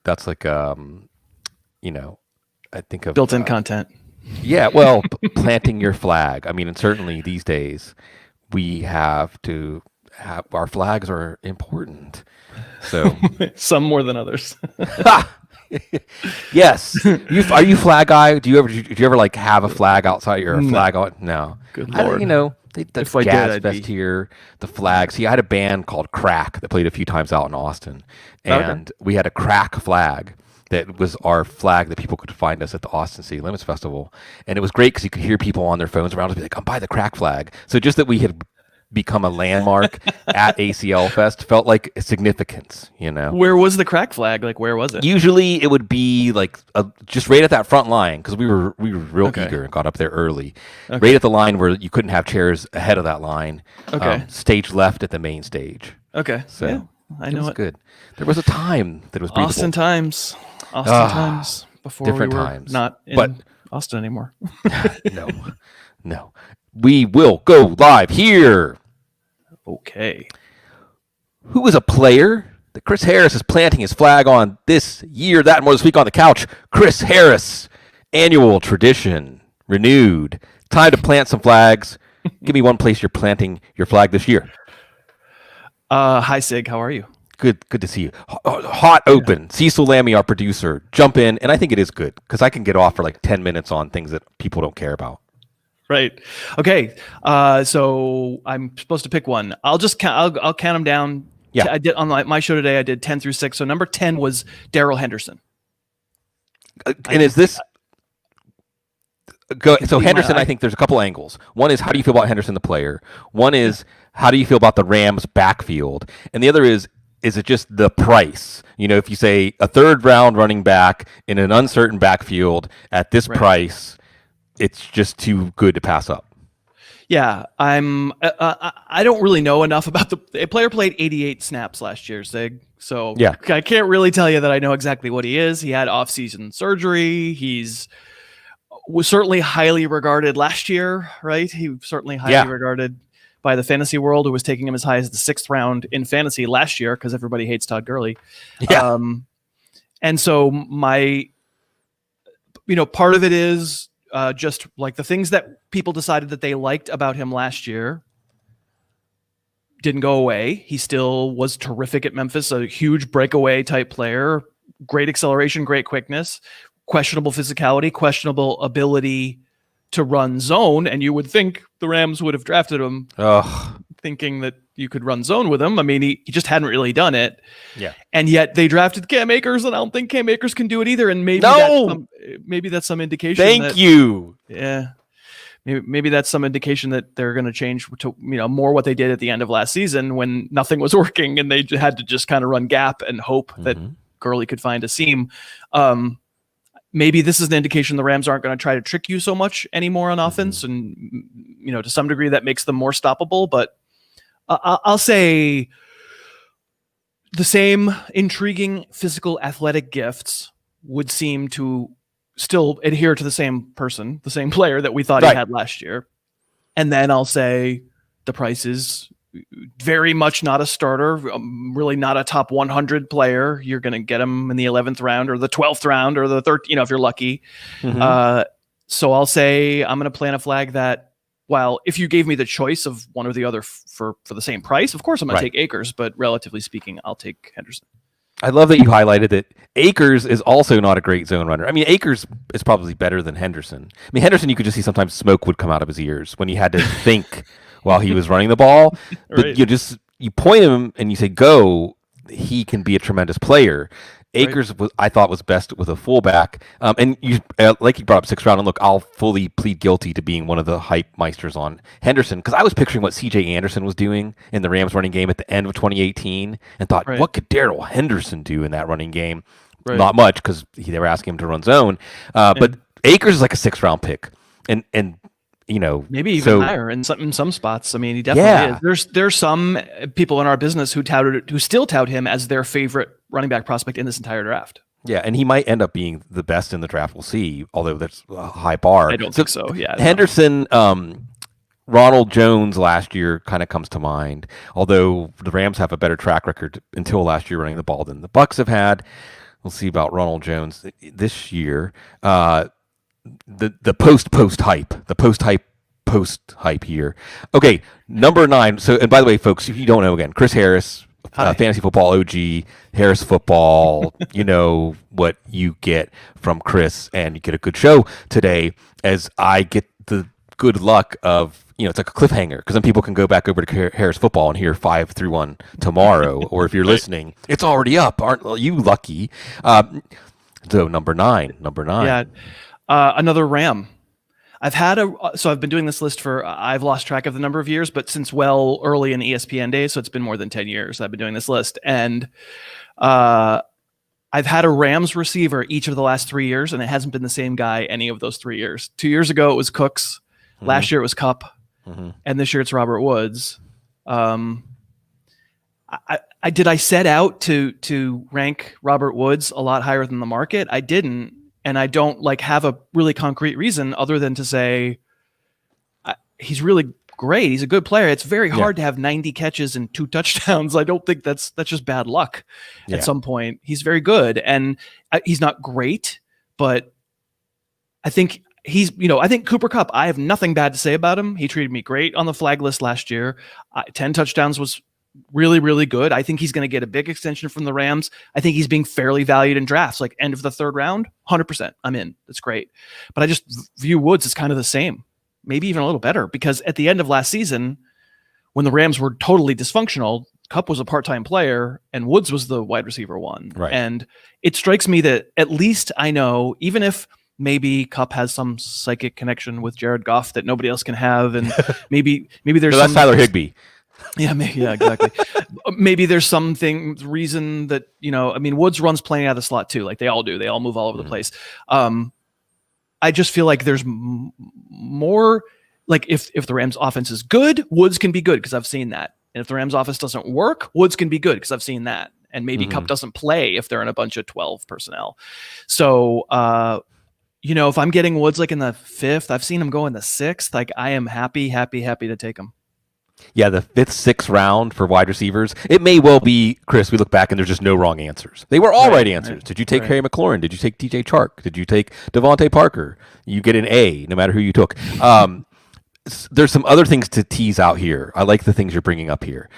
that's like I think of built-in content. Yeah, well, planting your flag. I mean, and certainly these days we have to have our flags are important. So Some more than others. yes, are you flag guy? Do you ever like have a flag outside your flag on? No, Good Lord. The If I did, Jazz I'd Fest be- here, the flags. See, I had a band called Crack that played a few times out in Austin, and we had a Crack flag that was our flag that people could find us at the Austin City Limits Festival, and it was great because you could hear people on their phones around us be like, "I'm by the Crack flag." So just that we had become a landmark at ACL Fest felt like significance, Where was the Crack flag? Like, where was it? Usually it would be like just right at that front line because we were real eager and got up there early. Right at the line where you couldn't have chairs ahead of that line. Stage left at the main stage. Okay. So yeah, I know it was good. There was a time that it was breathable. Austin times before different we were times. not in Austin anymore. No. We will go live here. Okay. Who is a player that Chris Harris is planting his flag on this year? That and more this week on the couch. Chris Harris, annual tradition, renewed. Time to plant some flags. Give me one place you're planting your flag this year. Hi, Sig. How are you? Good to see you. Hot open. Cecil Lammy, our producer. Jump in, and I think it is good because I can get off for like 10 minutes on things that people don't care about. Right. Okay. So I'm supposed to pick one. I'll just count. I'll count them down. Yeah. I did on my show today. I did 10 through 6. So number 10 was Daryl Henderson. And is this? So Henderson, I think there's a couple angles. One is how do you feel about Henderson the player? One is how do you feel about the Rams backfield? And the other is it just the price? If you say a third round running back in an uncertain backfield at this price, it's just too good to pass up. Yeah, I don't really know enough about the player played 88 snaps last year, Sig. So yeah. I can't really tell you that I know exactly what he is. He had off-season surgery. Was certainly highly regarded last year, right? He was certainly highly regarded by the fantasy world, who was taking him as high as the 6th round in fantasy last year because everybody hates Todd Gurley. Yeah. And so part of it is just like the things that people decided that they liked about him last year didn't go away. He still was terrific at Memphis, a huge breakaway type player, great acceleration, great quickness, questionable physicality, questionable ability to run zone. And you would think the Rams would have drafted him thinking that you could run zone with him. I mean, he just hadn't really done it. Yeah. And yet they drafted Cam Akers, and I don't think Cam Akers can do it either. And maybe that's some indication. Thank you. Yeah. Maybe that's some indication that they're going to change to more what they did at the end of last season when nothing was working and they had to just kind of run gap and hope that Gurley could find a seam. Maybe this is an indication the Rams aren't going to try to trick you so much anymore on offense, and to some degree that makes them more stoppable. But I'll say the same intriguing physical athletic gifts would seem to still adhere to the same person, the same player that we thought he had last year. And then I'll say the price is very much not a starter, really not a top 100 player. You're going to get him in the 11th round or the 12th round or the 13th, if you're lucky. So I'll say I'm going to plant a flag that, while if you gave me the choice of one or the other for the same price, of course I'm going to take Akers, but relatively speaking, I'll take Henderson. I love that you highlighted that Akers is also not a great zone runner. I mean, Akers is probably better than Henderson. I mean, Henderson, you could just see sometimes smoke would come out of his ears when he had to think while he was running the ball. But you point him and you say, go, he can be a tremendous player. Akers, I thought, was best with a fullback. And you, like you brought up 6th round, and look, I'll fully plead guilty to being one of the hype meisters on Henderson, because I was picturing what C.J. Anderson was doing in the Rams running game at the end of 2018 and thought, what could Daryl Henderson do in that running game? Not much, because they were asking him to run zone. But Akers is like a 6th round pick. And maybe even higher in some spots. I mean, he definitely is. There's some people in our business who still tout him as their favorite running back prospect in this entire draft. Yeah, and he might end up being the best in the draft. We'll see, although that's a high bar. I don't think so. Yeah, Henderson, Ronald Jones last year kind of comes to mind, although the Rams have a better track record until last year running the ball than the Bucs have had. We'll see about Ronald Jones this year. The post hype, post hype here. Okay, number 9. So, and by the way, folks, if you don't know, again, Chris Harris, fantasy football OG, Harris football. You know what you get from Chris, and you get a good show today. As I get the good luck of, it's like a cliffhanger, because then people can go back over to Harris football and hear 5 through 1 tomorrow. Or if you're listening, it's already up. Aren't you lucky? So number nine. Yeah. Another Ram. I've been doing this list for, I've lost track of the number of years, but since early in ESPN days, so it's been more than 10 years I've been doing this list. And I've had a Rams receiver each of the last 3 years, and it hasn't been the same guy any of those 3 years. 2 years ago, it was Cooks. Mm-hmm. Last year, it was Kupp. Mm-hmm. And this year, it's Robert Woods. I set out to rank Robert Woods a lot higher than the market? I didn't. And I don't have a really concrete reason other than to say he's really great. He's a good player. It's very hard to have 90 catches and 2 touchdowns. I don't think that's just bad luck at some point. He's very good, and he's not great, but I think I think Cooper Kupp, I have nothing bad to say about him. He treated me great on the flag list last year. 10 touchdowns was really, really good. I think he's going to get a big extension from the Rams. I think he's being fairly valued in drafts, like end of the 3rd round, 100%. I'm in. That's great. But I just view Woods as kind of the same, maybe even a little better, because at the end of last season, when the Rams were totally dysfunctional, Kupp was a part-time player and Woods was the wide receiver 1. Right. And it strikes me that at least I know, even if maybe Kupp has some psychic connection with Jared Goff that nobody else can have, and maybe there's that's Tyler Higbee. Yeah, exactly. Maybe there's reason that, Woods runs plenty out of the slot too. Like they all do. They all move all over the place. I just feel like there's more, like if the Rams offense is good, Woods can be good because I've seen that. And if the Rams offense doesn't work, Woods can be good because I've seen that. And maybe Kupp doesn't play if they're in a bunch of 12 personnel. So, if I'm getting Woods in the 5th, I've seen him go in the 6th. Like I am happy to take him. Yeah, the 5th, 6th round for wide receivers. It may well be, Chris, we look back and there's just no wrong answers. They were all right answers. Right. Did you take Harry McLaurin? Did you take DJ Chark? Did you take Devontae Parker? You get an A no matter who you took. There's some other things to tease out here. I like the things you're bringing up here.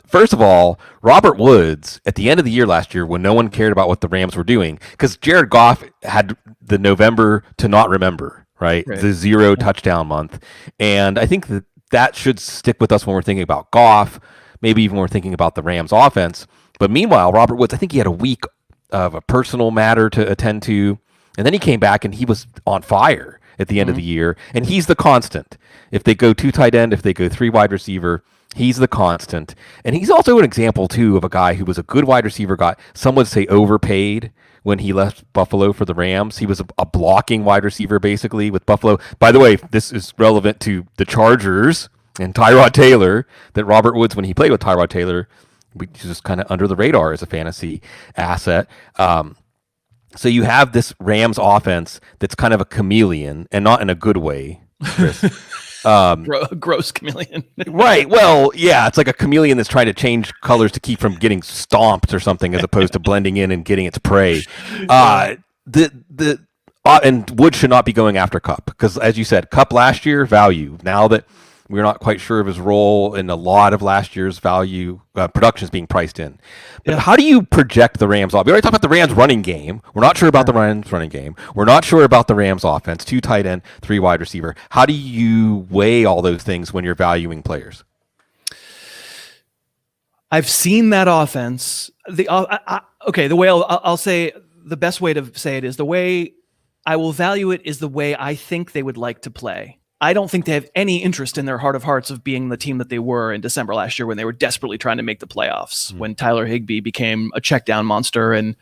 First of all, Robert Woods, at the end of the year last year, when no one cared about what the Rams were doing, because Jared Goff had the November to not remember, right? The 0 touchdown month. And I think that should stick with us when we're thinking about Goff, maybe even when we're thinking about the Rams offense. But meanwhile, Robert Woods, I think he had a week of a personal matter to attend to, and then he came back and he was on fire at the end of the year, and he's the constant. If they go 2 tight end, if they go 3 wide receiver, he's the constant. And he's also an example, too, of a guy who was a good wide receiver, some would say overpaid when he left Buffalo for the Rams. He was a blocking wide receiver, basically, with Buffalo. By the way, this is relevant to the Chargers and Tyrod Taylor, that Robert Woods, when he played with Tyrod Taylor, was just kind of under the radar as a fantasy asset. So you have this Rams offense that's kind of a chameleon, and not in a good way, Chris. Gross chameleon. Right. Well, yeah, it's like a chameleon that's trying to change colors to keep from getting stomped or something, as opposed to blending in and getting its prey. And Wood should not be going after Kupp, because, as you said, Kupp last year, value. Now that we're not quite sure of his role, in a lot of last year's value production is being priced in. But how do you project the Rams off? We already talked about the Rams running game. We're not sure about the Rams running game. We're not sure about the Rams offense. 2 tight end, 3 wide receiver. How do you weigh all those things when you're valuing players? I've seen that offense. The way I'll say, the best way to say it is, the way I will value it is the way I think they would like to play. I don't think they have any interest in their heart of hearts of being the team that they were in December last year, when they were desperately trying to make the playoffs, when Tyler Higbee became a check down monster. And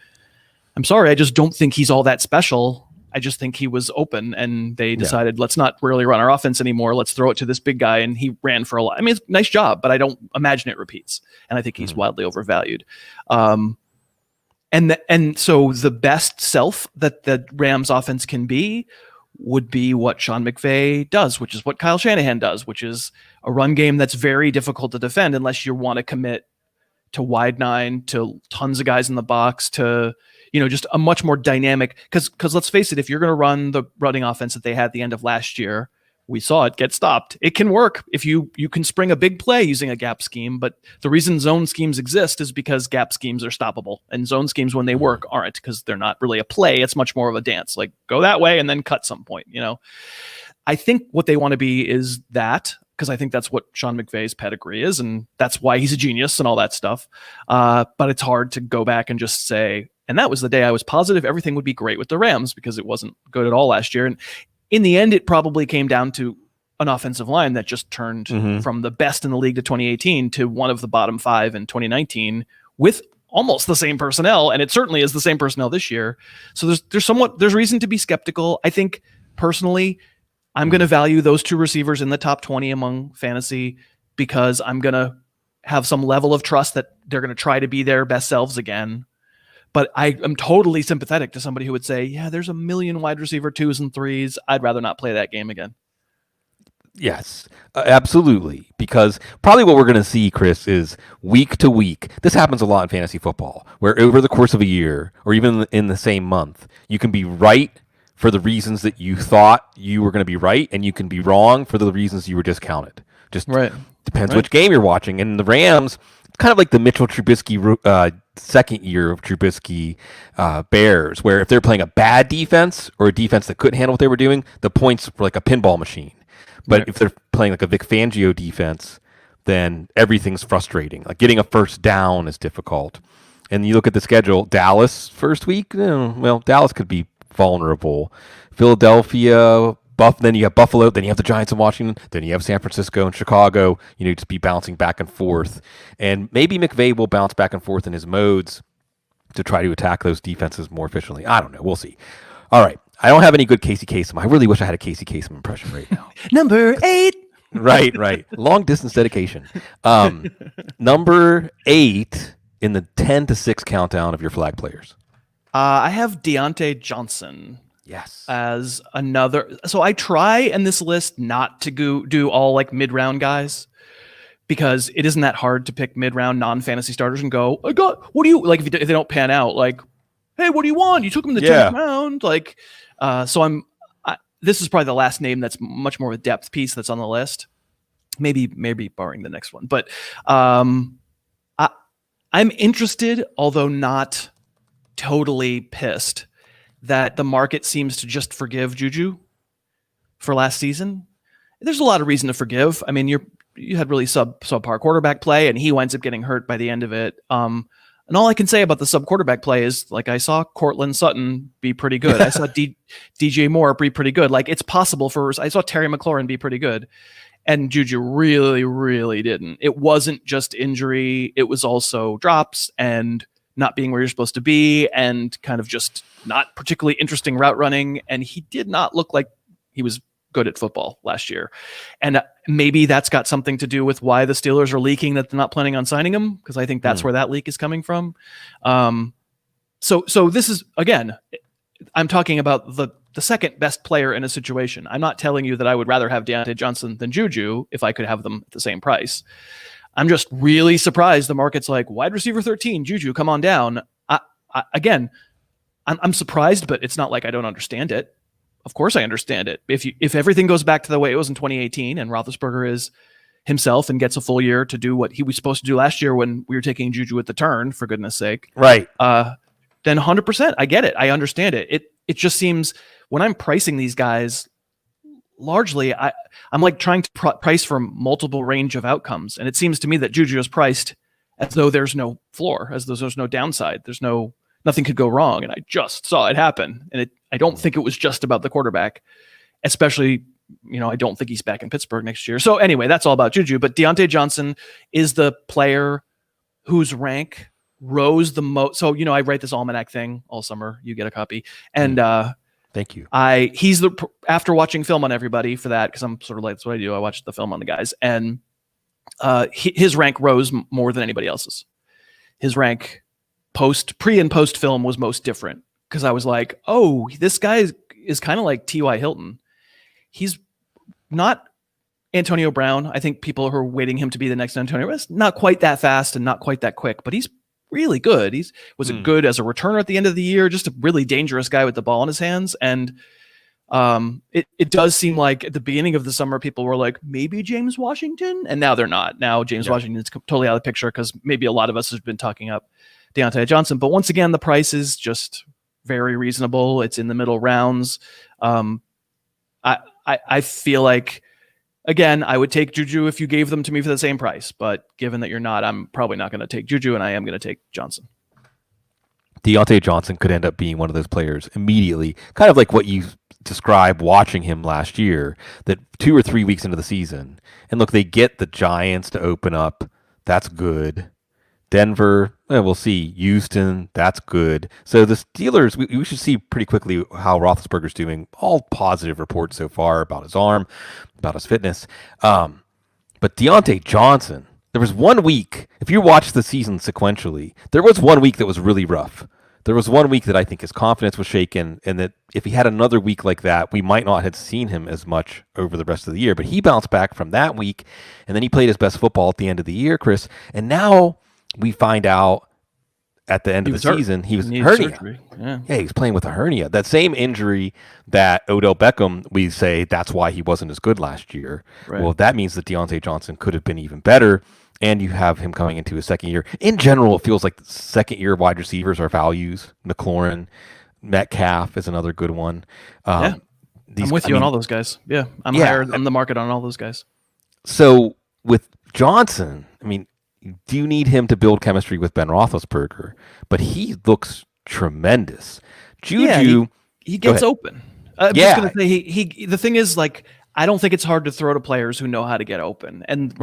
I'm sorry, I just don't think he's all that special. I just think he was open, and they decided, let's not really run our offense anymore. Let's throw it to this big guy. And he ran for a lot. I mean, it's a nice job, but I don't imagine it repeats. And I think he's wildly overvalued. And so the best self that the Rams offense can be would be what Sean McVay does, which is what Kyle Shanahan does, which is a run game that's very difficult to defend unless you want to commit to wide 9, to tons of guys in the box, to, just a much more dynamic, because let's face it, if you're going to run the running offense that they had at the end of last year, we saw it get stopped. It can work if you can spring a big play using a gap scheme, but the reason zone schemes exist is because gap schemes are stoppable, and zone schemes, when they work, aren't, because they're not really a play. It's much more of a dance, like go that way and then cut some point. I think what they want to be is that, because I think that's what Sean McVay's pedigree is, and that's why he's a genius and all that stuff. But it's hard to go back and just say, and that was the day I was positive everything would be great with the Rams, because it wasn't good at all last year. And in the end, it probably came down to an offensive line that just turned from the best in the league to 2018 to one of the bottom 5 in 2019 with almost the same personnel. And it certainly is the same personnel this year. So there's reason to be skeptical. I think personally, I'm going to value those 2 receivers in the top 20 among fantasy, because I'm going to have some level of trust that they're going to try to be their best selves again. But I am totally sympathetic to somebody who would say, yeah, there's a million wide receiver 2s and 3s. I'd rather not play that game again. Yes, absolutely. Because probably what we're going to see, Chris, is week to week. This happens a lot in fantasy football, where over the course of a year, or even in the same month, you can be right for the reasons that you thought you were going to be right, and you can be wrong for the reasons you were discounted. Just depends which game you're watching. And the Rams, it's kind of like the Mitchell Trubisky second year of Trubisky Bears, where if they're playing a bad defense or a defense that couldn't handle what they were doing, the points were like a pinball machine. But if they're playing like a Vic Fangio defense, then everything's frustrating. Like getting a first down is difficult. And you look at the schedule, Dallas first week, Dallas could be vulnerable. Philadelphia, then you have Buffalo, then you have the Giants in Washington, then you have San Francisco and Chicago. Just be bouncing back and forth. And maybe McVay will bounce back and forth in his modes to try to attack those defenses more efficiently. I don't know. We'll see. All right. I don't have any good Casey Kasem. I really wish I had a Casey Kasem impression right now. Number 8. Right. Long distance dedication. Number 8 in the 10-6 countdown of your flag players. I have Deontay Johnson. Yes. As another. So I try in this list not to do all like mid-round guys, because it isn't that hard to pick mid-round non-fantasy starters and go, what do you like if they don't pan out? Like, hey, what do you want? You took him in the 10th round. Like, so this is probably the last name that's much more of a depth piece that's on the list. Maybe barring the next one, but I'm interested, although not totally pissed, that the market seems to just forgive Juju for last season. There's a lot of reason to forgive. I mean, you had really subpar quarterback play, and he winds up getting hurt by the end of it. And all I can say about the sub quarterback play is, like, I saw Cortland Sutton be pretty good. I saw DJ Moore be pretty good. Like, it's possible I saw Terry McLaurin be pretty good. And Juju really, really didn't. It wasn't just injury. It was also drops and not being where you're supposed to be, and kind of just not particularly interesting route running. And he did not look like he was good at football last year. And maybe that's got something to do with why the Steelers are leaking that they're not planning on signing him, because I think that's where that leak is coming from. So this is, again, I'm talking about the second best player in a situation. I'm not telling you that I would rather have Deontay Johnson than Juju if I could have them at the same price. I'm just really surprised the market's like, wide receiver 13, Juju, come on down. I'm surprised, but it's not like I don't understand it. Of course I understand it. If everything goes back to the way it was in 2018 and Roethlisberger is himself and gets a full year to do what he was supposed to do last year when we were taking Juju at the turn, for goodness sake. Right. Then 100%, I get it. I understand it. It just seems when I'm pricing these guys, largely I'm like trying to price for multiple range of outcomes. And it seems to me that Juju is priced as though there's no floor, as though there's no downside. Nothing could go wrong. And I just saw it happen. And I don't think it was just about the quarterback, especially, I don't think he's back in Pittsburgh next year. So anyway, that's all about Juju. But Deontay Johnson is the player whose rank rose the most. So, I write this almanac thing all summer. You get a copy. And thank you. He's after watching film on everybody for that, because I'm sort of like, that's what I do. I watch the film on the guys. And his rank rose more than anybody else's. His rank pre and post film was most different, because I was like, oh, this guy is kind of like T.Y. Hilton. He's not Antonio Brown. I think people who are waiting him to be the next Antonio Brown, not quite that fast and not quite that quick, but he's really good. He was good as a returner at the end of the year, just a really dangerous guy with the ball in his hands. And it does seem like at the beginning of the summer, people were like, maybe James Washington, and now they're not. Now James Washington is totally out of the picture because maybe a lot of us have been talking up Deontay Johnson. But once again, the price is just very reasonable. It's in the middle rounds. I feel like, again, I would take Juju if you gave them to me for the same price. But given that you're not, I'm probably not going to take Juju, and I am going to take Johnson. Deontay Johnson could end up being one of those players immediately, kind of like what you described watching him last year, that 2 or 3 weeks into the season, and look, they get the Giants to open up. That's good. Denver, we'll see. Houston, that's good. So the Steelers, we should see pretty quickly how Roethlisberger's doing. All positive reports so far about his arm, about his fitness. But Deontay Johnson, there was 1 week, if you watch the season sequentially, there was 1 week that was really rough. There was 1 week that I think his confidence was shaken, and that if he had another week like that, we might not have seen him as much over the rest of the year. But he bounced back from that week, and then he played his best football at the end of the year, Chris. And now we find out at the end of the season he was hernia. Yeah, he was playing with a hernia. That same injury that Odell Beckham, we say that's why he wasn't as good last year. Right. Well, that means that Deontay Johnson could have been even better. And you have him coming into his second year. In general, it feels like the second-year wide receivers are values. McLaurin, Metcalf is another good one. I'm with you on all those guys. Yeah, I'm higher on the market on all those guys. So with Johnson, I mean, do you need him to build chemistry with Ben Roethlisberger? But he looks tremendous. Juju, he gets open. I'm just going to say he. The thing is, like, I don't think it's hard to throw to players who know how to get open. And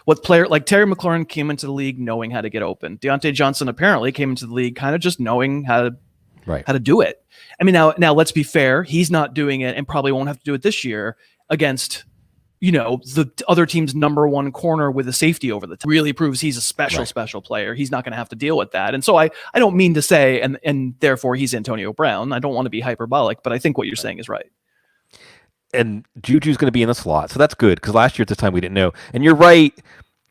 what player like Terry McLaurin came into the league knowing how to get open. Deontay Johnson apparently came into the league kind of just knowing how to do it. I mean, now let's be fair. He's not doing it and probably won't have to do it this year against, the other team's number one corner with a safety over the top. Really proves he's a special player. He's not going to have to deal with that. And so I don't mean to say, and therefore he's Antonio Brown. I don't want to be hyperbolic, but I think what you're saying is right. And Juju's going to be in the slot. So that's good, because last year at this time we didn't know. And you're right.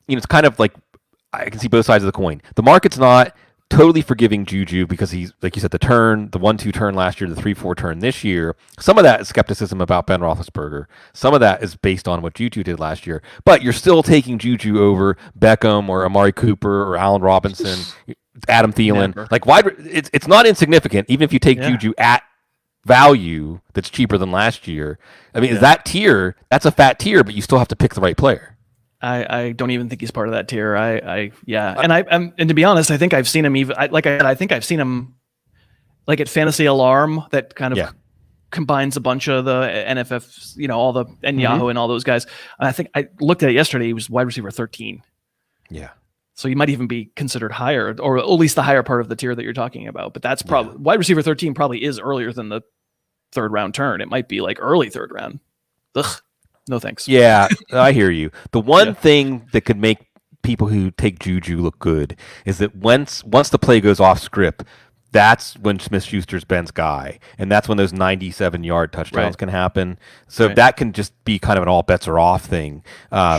It's kind of like I can see both sides of the coin. The market's not totally forgiving Juju because he's, like you said, the 1-2 turn last year, the 3-4 turn this year. Some of that is skepticism about Ben Roethlisberger. Some of that is based on what Juju did last year. But you're still taking Juju over Beckham or Amari Cooper or Allen Robinson, Adam Thielen. Never. Like it's not insignificant, even if you take Juju at value that's cheaper than last year. I mean, is that tier? That's a fat tier, but you still have to pick the right player. I don't even think he's part of that tier. And to be honest, I think I've seen him I think I've seen him like at Fantasy Alarm that kind of combines a bunch of the NFF, all the and Yahoo and all those guys. And I think I looked at it yesterday. He was wide receiver 13. Yeah. So he might even be considered higher, or at least the higher part of the tier that you're talking about. But that's probably wide receiver 13 probably is earlier than the third round turn. It might be like early third round. Ugh, no thanks. Yeah, I hear you. The one thing that could make people who take Juju look good is that once the play goes off script, that's when Smith-Schuster's Ben's guy, and that's when those 97-yard touchdowns can happen. So that can just be kind of an all bets are off thing.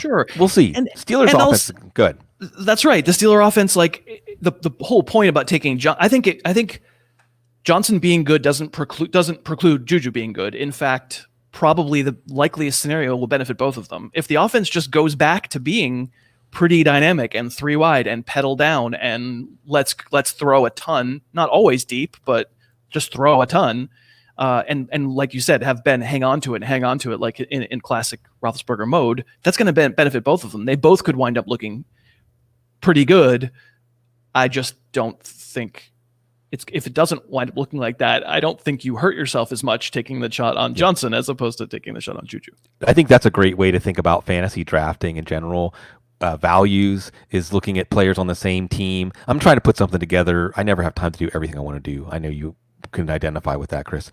Sure, we'll see. Steelers offense is good. That's right. The Steeler offense, like the whole point about taking I think Johnson being good doesn't preclude Juju being good. In fact, probably the likeliest scenario will benefit both of them. If the offense just goes back to being pretty dynamic and 3 wide and pedal down and let's throw a ton, not always deep, but just throw a ton. And like you said, have Ben hang on to it like in classic Roethlisberger mode. That's going to benefit both of them. They both could wind up looking pretty good. I just don't think if it doesn't wind up looking like that, I don't think you hurt yourself as much taking the shot on Johnson as opposed to taking the shot on Juju. I think that's a great way to think about fantasy drafting in general. Values is looking at players on the same team. I'm trying to put something together. I never have time to do everything I want to do. I know you can identify with that, Chris.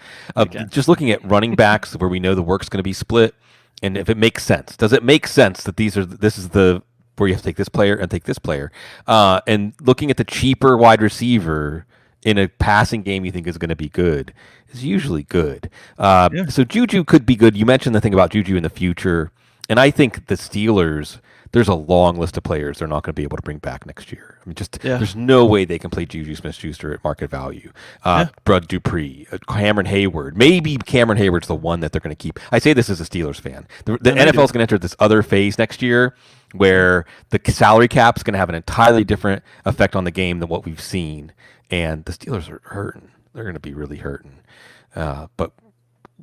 Just looking at running backs where we know the work's going to be split, and if it makes sense. Does it make sense that this is the where you have to take this player and take this player? And looking at the cheaper wide receiver in a passing game you think is going to be good is usually good. So Juju could be good. You mentioned the thing about Juju in the future, and I think the Steelers, there's a long list of players they're not going to be able to bring back next year. I mean, Yeah. there's no way they can play Juju Smith-Schuster at market value. Bud Dupree, Cameron Hayward. Maybe Cameron Hayward's the one that they're going to keep. I say this as a Steelers fan. The NFL is going to enter this other phase next year where the salary cap is going to have an entirely different effect on the game than what we've seen. And the Steelers are hurting. They're going to be really hurting. But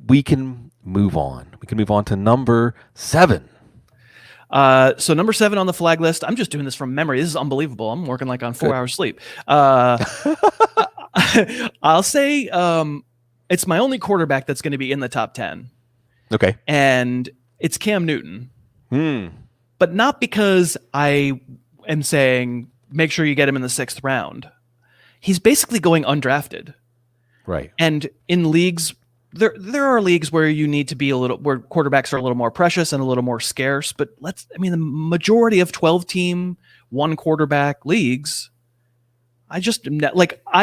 we can move on. We can move on to number 7. So number 7 on the flag list, I'm just doing this from memory. This is unbelievable. I'm working like on 4 hours sleep. I'll say it's my only quarterback that's going to be in the top 10. Okay. And it's Cam Newton. But not because I am saying make sure you get him in the 6th round. He's basically going undrafted. Right. And in leagues, there are leagues where you need to be where quarterbacks are a little more precious and a little more scarce. But the majority of 12-team, 1 quarterback leagues, I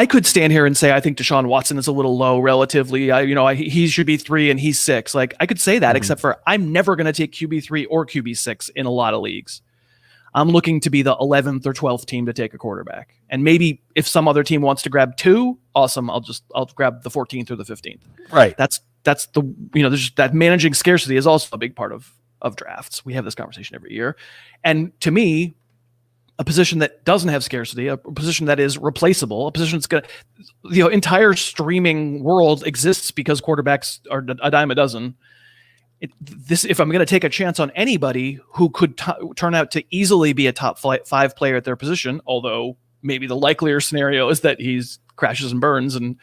could stand here and say I think Deshaun Watson is a little low relatively. He should be 3 and he's 6. Like I could say that, except for I'm never going to take QB3 or QB6 in a lot of leagues. I'm looking to be the 11th or 12th team to take a quarterback. And maybe if some other team wants to grab 2, awesome. I'll grab the 14th or the 15th. Right. That's there's that managing scarcity is also a big part of drafts. We have this conversation every year. And to me, a position that doesn't have scarcity, a position that is replaceable, a position that's going to, the entire streaming world exists because quarterbacks are a dime a dozen. If I'm going to take a chance on anybody who could turn out to easily be a top 5 player at their position, although maybe the likelier scenario is that he's crashes and burns and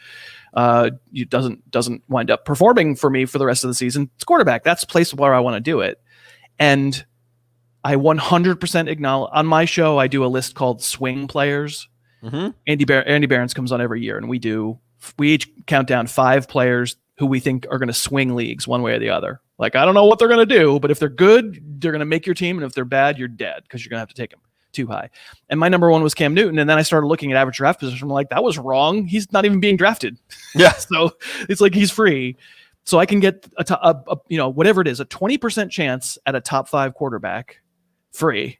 doesn't wind up performing for me for the rest of the season, it's quarterback. That's the place where I want to do it. And I 100% acknowledge on my show, I do a list called swing players. Andy Behrens comes on every year and we each count down 5 players who we think are going to swing leagues one way or the other. Like, I don't know what they're going to do, but if they're good, they're going to make your team. And if they're bad, you're dead because you're going to have to take them too high. And my number 1 was Cam Newton. And then I started looking at average draft position. I'm like, that was wrong. He's not even being drafted. Yeah. So it's like he's free. So I can get whatever it is, a 20% chance at a top 5 quarterback free.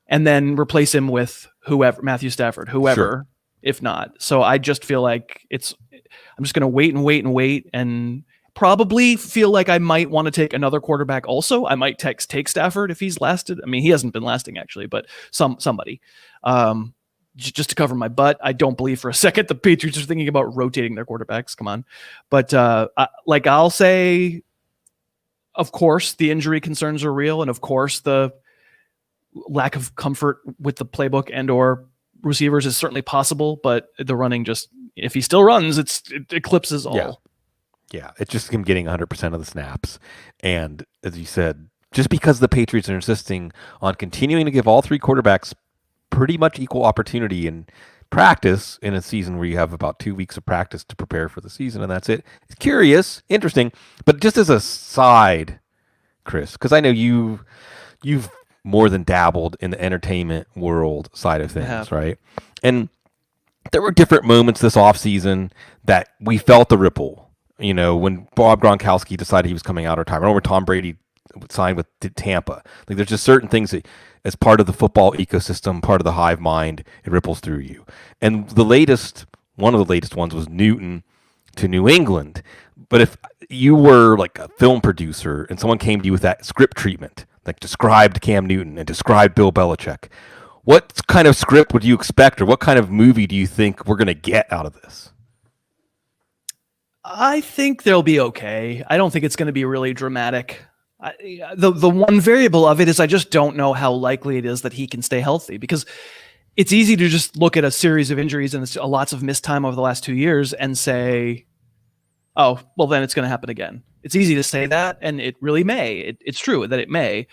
And then replace him with whoever, Matthew Stafford, whoever, if not. So I just feel like I'm just going to wait and probably feel like I might want to take another quarterback also. I might take Stafford if he's lasted. I mean, he hasn't been lasting actually, but somebody just to cover my butt. I don't believe for a second the Patriots are thinking about rotating their quarterbacks. Come on. But I'll say, of course, the injury concerns are real. And of course, the lack of comfort with the playbook and or receivers is certainly possible, but the running if he still runs, it eclipses all. Yeah, it's just him getting 100% of the snaps. And as you said, just because the Patriots are insisting on continuing to give all 3 quarterbacks pretty much equal opportunity in practice in a season where you have about 2 weeks of practice to prepare for the season, and that's it. It's curious, interesting, but just as a side, Chris, because I know you've more than dabbled in the entertainment world side of things, right? And there were different moments this offseason that we felt the ripple. When Bob Gronkowski decided he was coming out of retirement, or when Tom Brady signed with Tampa. Like, there's just certain things that, as part of the football ecosystem, part of the hive mind, it ripples through you. And one of the latest ones was Newton to New England. But if you were like a film producer and someone came to you with that script treatment, like described Cam Newton and described Bill Belichick, what kind of script would you expect, or what kind of movie do you think we're going to get out of this? I think they'll be okay. I don't think it's going to be really dramatic. The one variable of it is I just don't know how likely it is that he can stay healthy, because it's easy to just look at a series of injuries and lots of missed time over the last 2 years and say, oh, well, then it's going to happen again. It's easy to say that, and it really may. It's true that it may,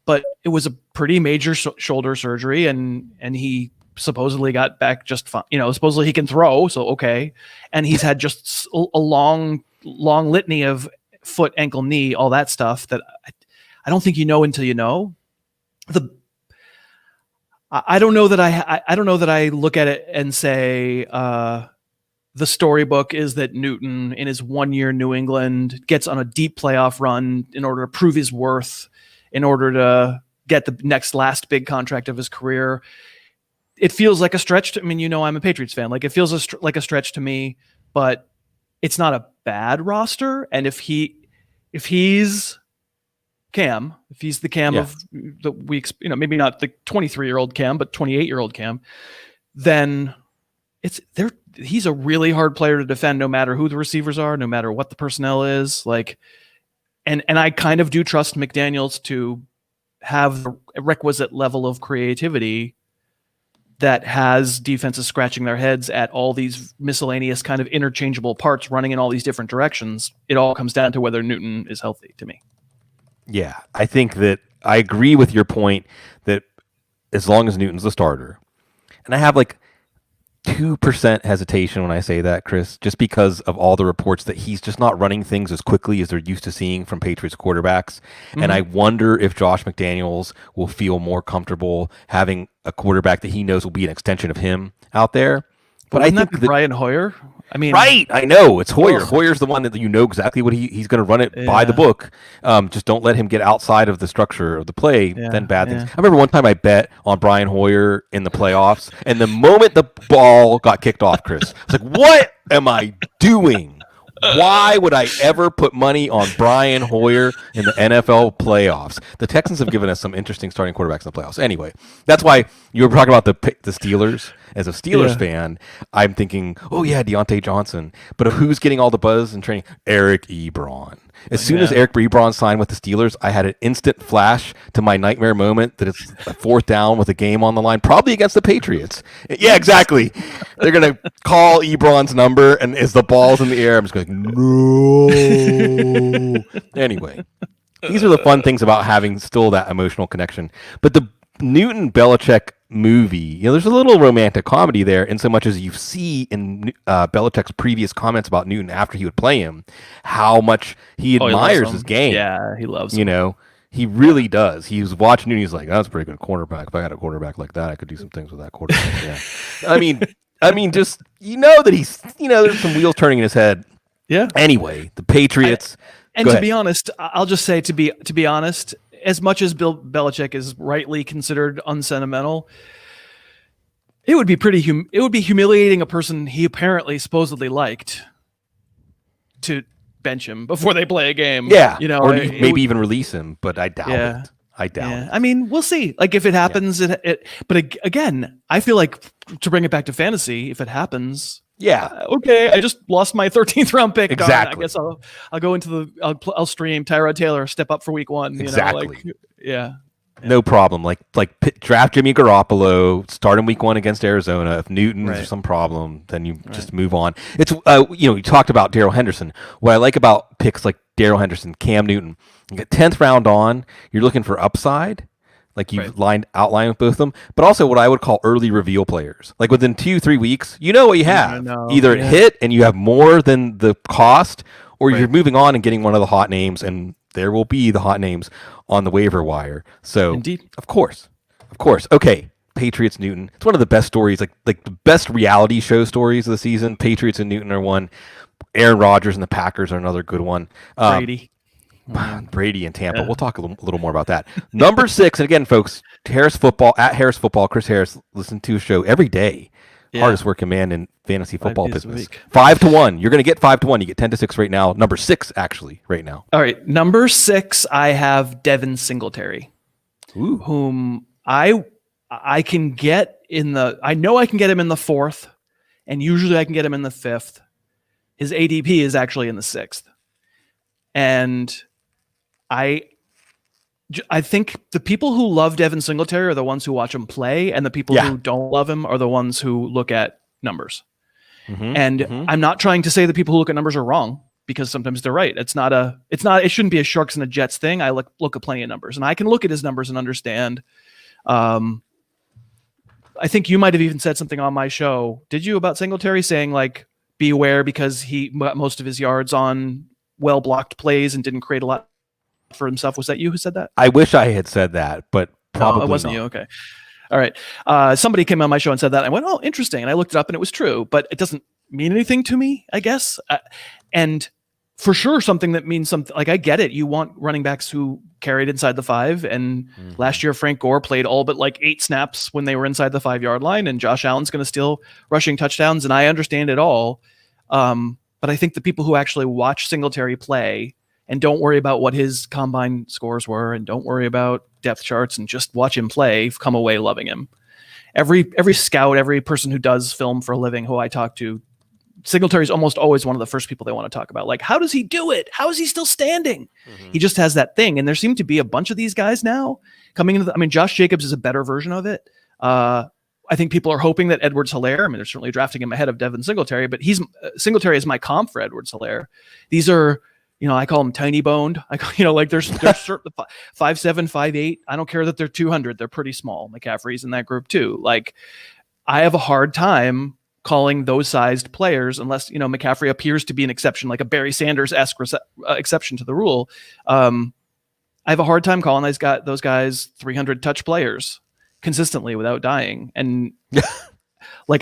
but it was a pretty major shoulder surgery, and he supposedly got back just fine. Supposedly he can throw, so okay. And he's had just a long litany of foot, ankle, knee, all that stuff that I don't think you know until you know. I don't know that I look at it and say the storybook is that Newton in his 1 year in New England gets on a deep playoff run in order to prove his worth, in order to get the last big contract of his career. It feels like a stretch. I mean, I'm a Patriots fan. Like, it feels like a stretch to me, but it's not a bad roster. And if he's Cam, if he's the Cam of the weeks, maybe not the 23-year-old Cam, but 28-year-old Cam, then he's a really hard player to defend, no matter who the receivers are, no matter what the personnel is. Like, and I kind of do trust McDaniels to have the requisite level of creativity that has defenses scratching their heads at all these miscellaneous kind of interchangeable parts running in all these different directions. It all comes down to whether Newton is healthy to me. Yeah, I think that I agree with your point that as long as Newton's the starter, and I have like 2% hesitation when I say that, Chris, just because of all the reports that he's just not running things as quickly as they're used to seeing from Patriots quarterbacks. Mm-hmm. And I wonder if Josh McDaniels will feel more comfortable having a quarterback that he knows will be an extension of him out there. But I think Brian Hoyer. I mean, right? I know it's Hoyer. Hoyer's the one that exactly what he's going to run it by the book. Just don't let him get outside of the structure of the play. Then bad things. I remember one time I bet on Brian Hoyer in the playoffs, and the moment the ball got kicked off, Chris, I was like, "What am I doing? Why would I ever put money on Brian Hoyer in the NFL playoffs?" The Texans have given us some interesting starting quarterbacks in the playoffs. Anyway, that's why you were talking about the Steelers. As a Steelers fan, I'm thinking, oh yeah, Deontay Johnson. But who's getting all the buzz and training? Eric Ebron. As soon as Eric Ebron signed with the Steelers, I had an instant flash to my nightmare moment that it's a 4th down with a game on the line, probably against the Patriots. Yeah, exactly. They're going to call Ebron's number, and as the ball's in the air, I'm just going, no. Anyway, these are the fun things about having still that emotional connection. But the Newton-Belichick movie, there's a little romantic comedy there in so much as you see in Belichick's previous comments about Newton after he would play him, how much he admires his game. Yeah, he loves him. He really does. He was watching Newton. He's like, that's a pretty good quarterback. If I had a quarterback like that, I could do some things with that quarterback. Yeah. I mean, just, that he's, there's some wheels turning in his head. Yeah. Anyway, the Patriots. And to be honest, I'll just say, to be honest, as much as Bill Belichick is rightly considered unsentimental, it would be humiliating a person he apparently supposedly liked to bench him before they play a game. Yeah, or maybe even release him, but I doubt it. I doubt it. I mean, we'll see. Like, if it happens, but again, I feel like, to bring it back to fantasy, if it happens. Yeah. Okay. I just lost my 13th round pick. Exactly. I guess I'll go into I'll stream Tyrod Taylor, step up for week 1. Exactly. Yeah. No problem. Like draft Jimmy Garoppolo, start in week 1 against Arizona. If Newton's some problem, then you just move on. It's you talked about Daryl Henderson. What I like about picks like Daryl Henderson, Cam Newton, you get 10th round on, you're looking for upside. Like you've outlined with both of them, but also what I would call early reveal players. Like within 2-3 weeks, you know what you have. Either it hit and you have more than the cost, or you're moving on and getting one of the hot names, and there will be the hot names on the waiver wire. So, indeed, of course. Okay, Patriots Newton. It's one of the best stories, like the best reality show stories of the season. Patriots and Newton are one. Aaron Rodgers and the Packers are another good one. Brady and Tampa. We'll talk a little more about that. Number 6, and again, folks, Harris Football, at Harris Football, Chris Harris, listen to a show every day. Hardest working man in fantasy football business. 5-1. You're going to get 5-1. You get 10-6 right now. Number 6, actually, right now. All right. Number 6, I have Devin Singletary, whom I can get I know I can get him in the 4th, and usually I can get him in the 5th. His ADP is actually in the 6th. And I think the people who love Devin Singletary are the ones who watch him play, and the people who don't love him are the ones who look at numbers. I'm not trying to say the people who look at numbers are wrong, because sometimes they're right. It shouldn't be a Sharks and a Jets thing. I look at plenty of numbers, and I can look at his numbers and understand. I think you might have even said something on my show. Did you, about Singletary, saying like, beware because he got most of his yards on well-blocked plays and didn't create a lot for himself? Was that you who said that? I wish I had said that, but probably it wasn't not. you. Okay. All right. Somebody came on my show and said that. I went, oh, interesting. And I looked it up and it was true, but it doesn't mean anything to me, I guess. And for sure, something that means something, like, I get it. You want running backs who carried inside the 5. And last year, Frank Gore played all but like 8 snaps when they were inside the 5-yard line, and Josh Allen's going to steal rushing touchdowns. And I understand it all. But I think the people who actually watch Singletary play and don't worry about what his combine scores were and don't worry about depth charts and just watch him play, come away loving him. Every scout, every person who does film for a living who I talk to, Singletary is almost always one of the first people they want to talk about. Like, how does he do it? How is he still standing? He just has that thing. And there seem to be a bunch of these guys now coming into Josh Jacobs is a better version of it. I think people are hoping that Edwards-Helaire, I mean, they're certainly drafting him ahead of Devin Singletary, but Singletary is my comp for Edwards-Helaire. These are, I call them tiny boned. There's certain 5'7", 5'8". I don't care that they're 200. They're pretty small. McCaffrey's in that group too. Like, I have a hard time calling those sized players unless, McCaffrey appears to be an exception, like a Barry Sanders-esque exception to the rule. I have a hard time calling those guys 300 touch players consistently without dying. And like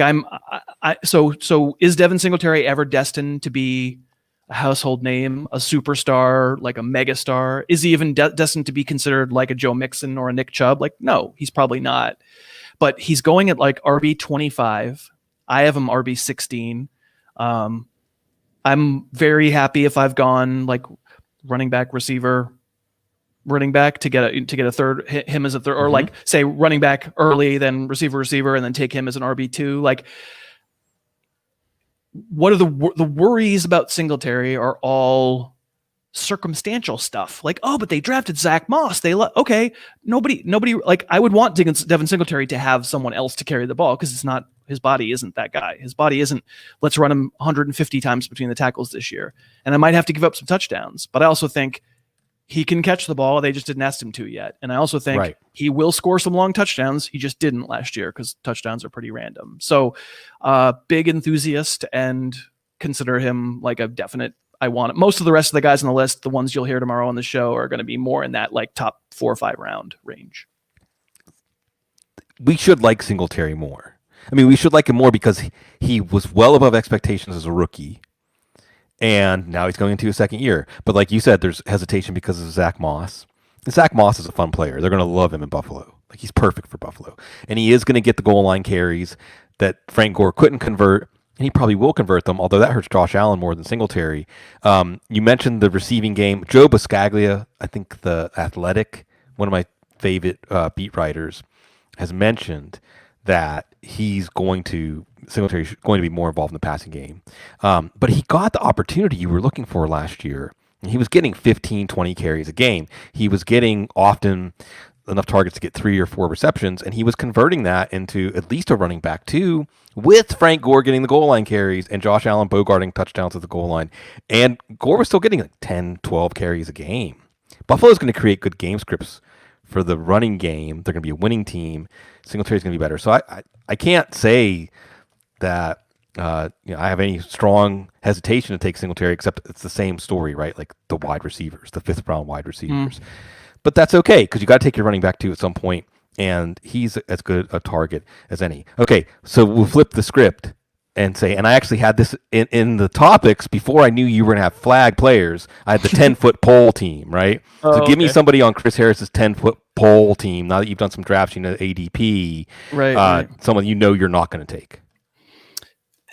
so is Devin Singletary ever destined to be a household name, a superstar, like a megastar? Is he even destined to be considered like a Joe Mixon or a Nick Chubb? Like, no, he's probably not. But he's going at like RB 25. I have him RB 16. I'm very happy if I've gone like running back, receiver, running back to get a third, him as a third, or like say running back early, then receiver, and then take him as an RB2. Like, what are the worries about Singletary are all circumstantial stuff. Like, oh, but they drafted Zach Moss. Okay. Nobody, like, I would want Devin Singletary to have someone else to carry the ball because it's not, his body isn't that guy. His body isn't, let's run him 150 times between the tackles this year. And I might have to give up some touchdowns, but I also think he can catch the ball. They just didn't ask him to yet. And I also think he will score some long touchdowns. He just didn't last year because touchdowns are pretty random. So big enthusiast and consider him like a definite, I want it. Most of the rest of the guys on the list, the ones you'll hear tomorrow on the show, are going to be more in that like top 4 or 5 round range. We should like Singletary more. I mean, we should like him more because he was well above expectations as a rookie. And now he's going into his second year. But like you said, there's hesitation because of Zach Moss. And Zach Moss is a fun player. They're going to love him in Buffalo. Like, he's perfect for Buffalo. And he is going to get the goal line carries that Frank Gore couldn't convert. And he probably will convert them, although that hurts Josh Allen more than Singletary. You mentioned the receiving game. Joe Buscaglia, I think the Athletic, one of my favorite beat writers, has mentioned that Singletary is going to be more involved in the passing game. But he got the opportunity you were looking for last year. And he was getting 15, 20 carries a game. He was getting often enough targets to get 3 or 4 receptions, and he was converting that into at least a running back 2, with Frank Gore getting the goal line carries and Josh Allen bogarting touchdowns at the goal line. And Gore was still getting like 10, 12 carries a game. Buffalo's going to create good game scripts for the running game. They're going to be a winning team. Singletary's going to be better. So I can't say that I have any strong hesitation to take Singletary, except it's the same story, right? Like the wide receivers, the 5th round wide receivers. But that's okay, because you got to take your running back too at some point, and he's as good a target as any. Okay, so we'll flip the script and say, and I actually had this in the topics before I knew you were going to have flag players. I had the 10-foot pole team, right? So give me somebody on Chris Harris's 10-foot pole team, now that you've done some drafts, ADP, right. Someone you're not going to take.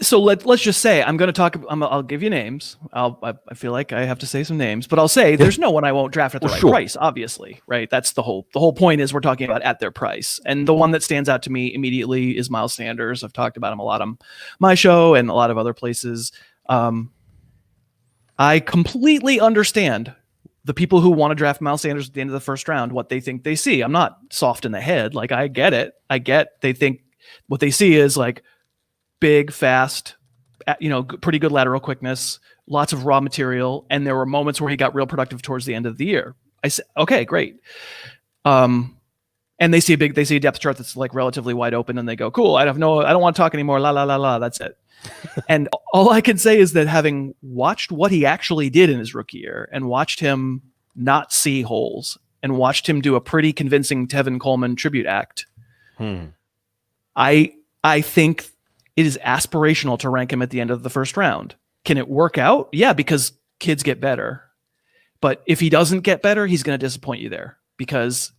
So let's just say I'm going to talk. I'll give you names. I feel like I have to say some names, but I'll say there's no one I won't draft at the right price. Obviously, right? That's the whole point is we're talking about at their price. And the one that stands out to me immediately is Miles Sanders. I've talked about him a lot on my show and a lot of other places. I completely understand the people who want to draft Miles Sanders at the end of the first round, what they think they see. I'm not soft in the head. Like, I get it. They think what they see is like big, fast, pretty good lateral quickness, lots of raw material. And there were moments where he got real productive towards the end of the year. I said, okay, great. And they see a depth chart that's like relatively wide open, and they go, cool. I don't want to talk anymore. La, la, la, la. That's it. And all I can say is that having watched what he actually did in his rookie year and watched him not see holes and watched him do a pretty convincing Tevin Coleman tribute act, I think it is aspirational to rank him at the end of the first round. Can it work out? Yeah, because kids get better. But if he doesn't get better, he's going to disappoint you there, because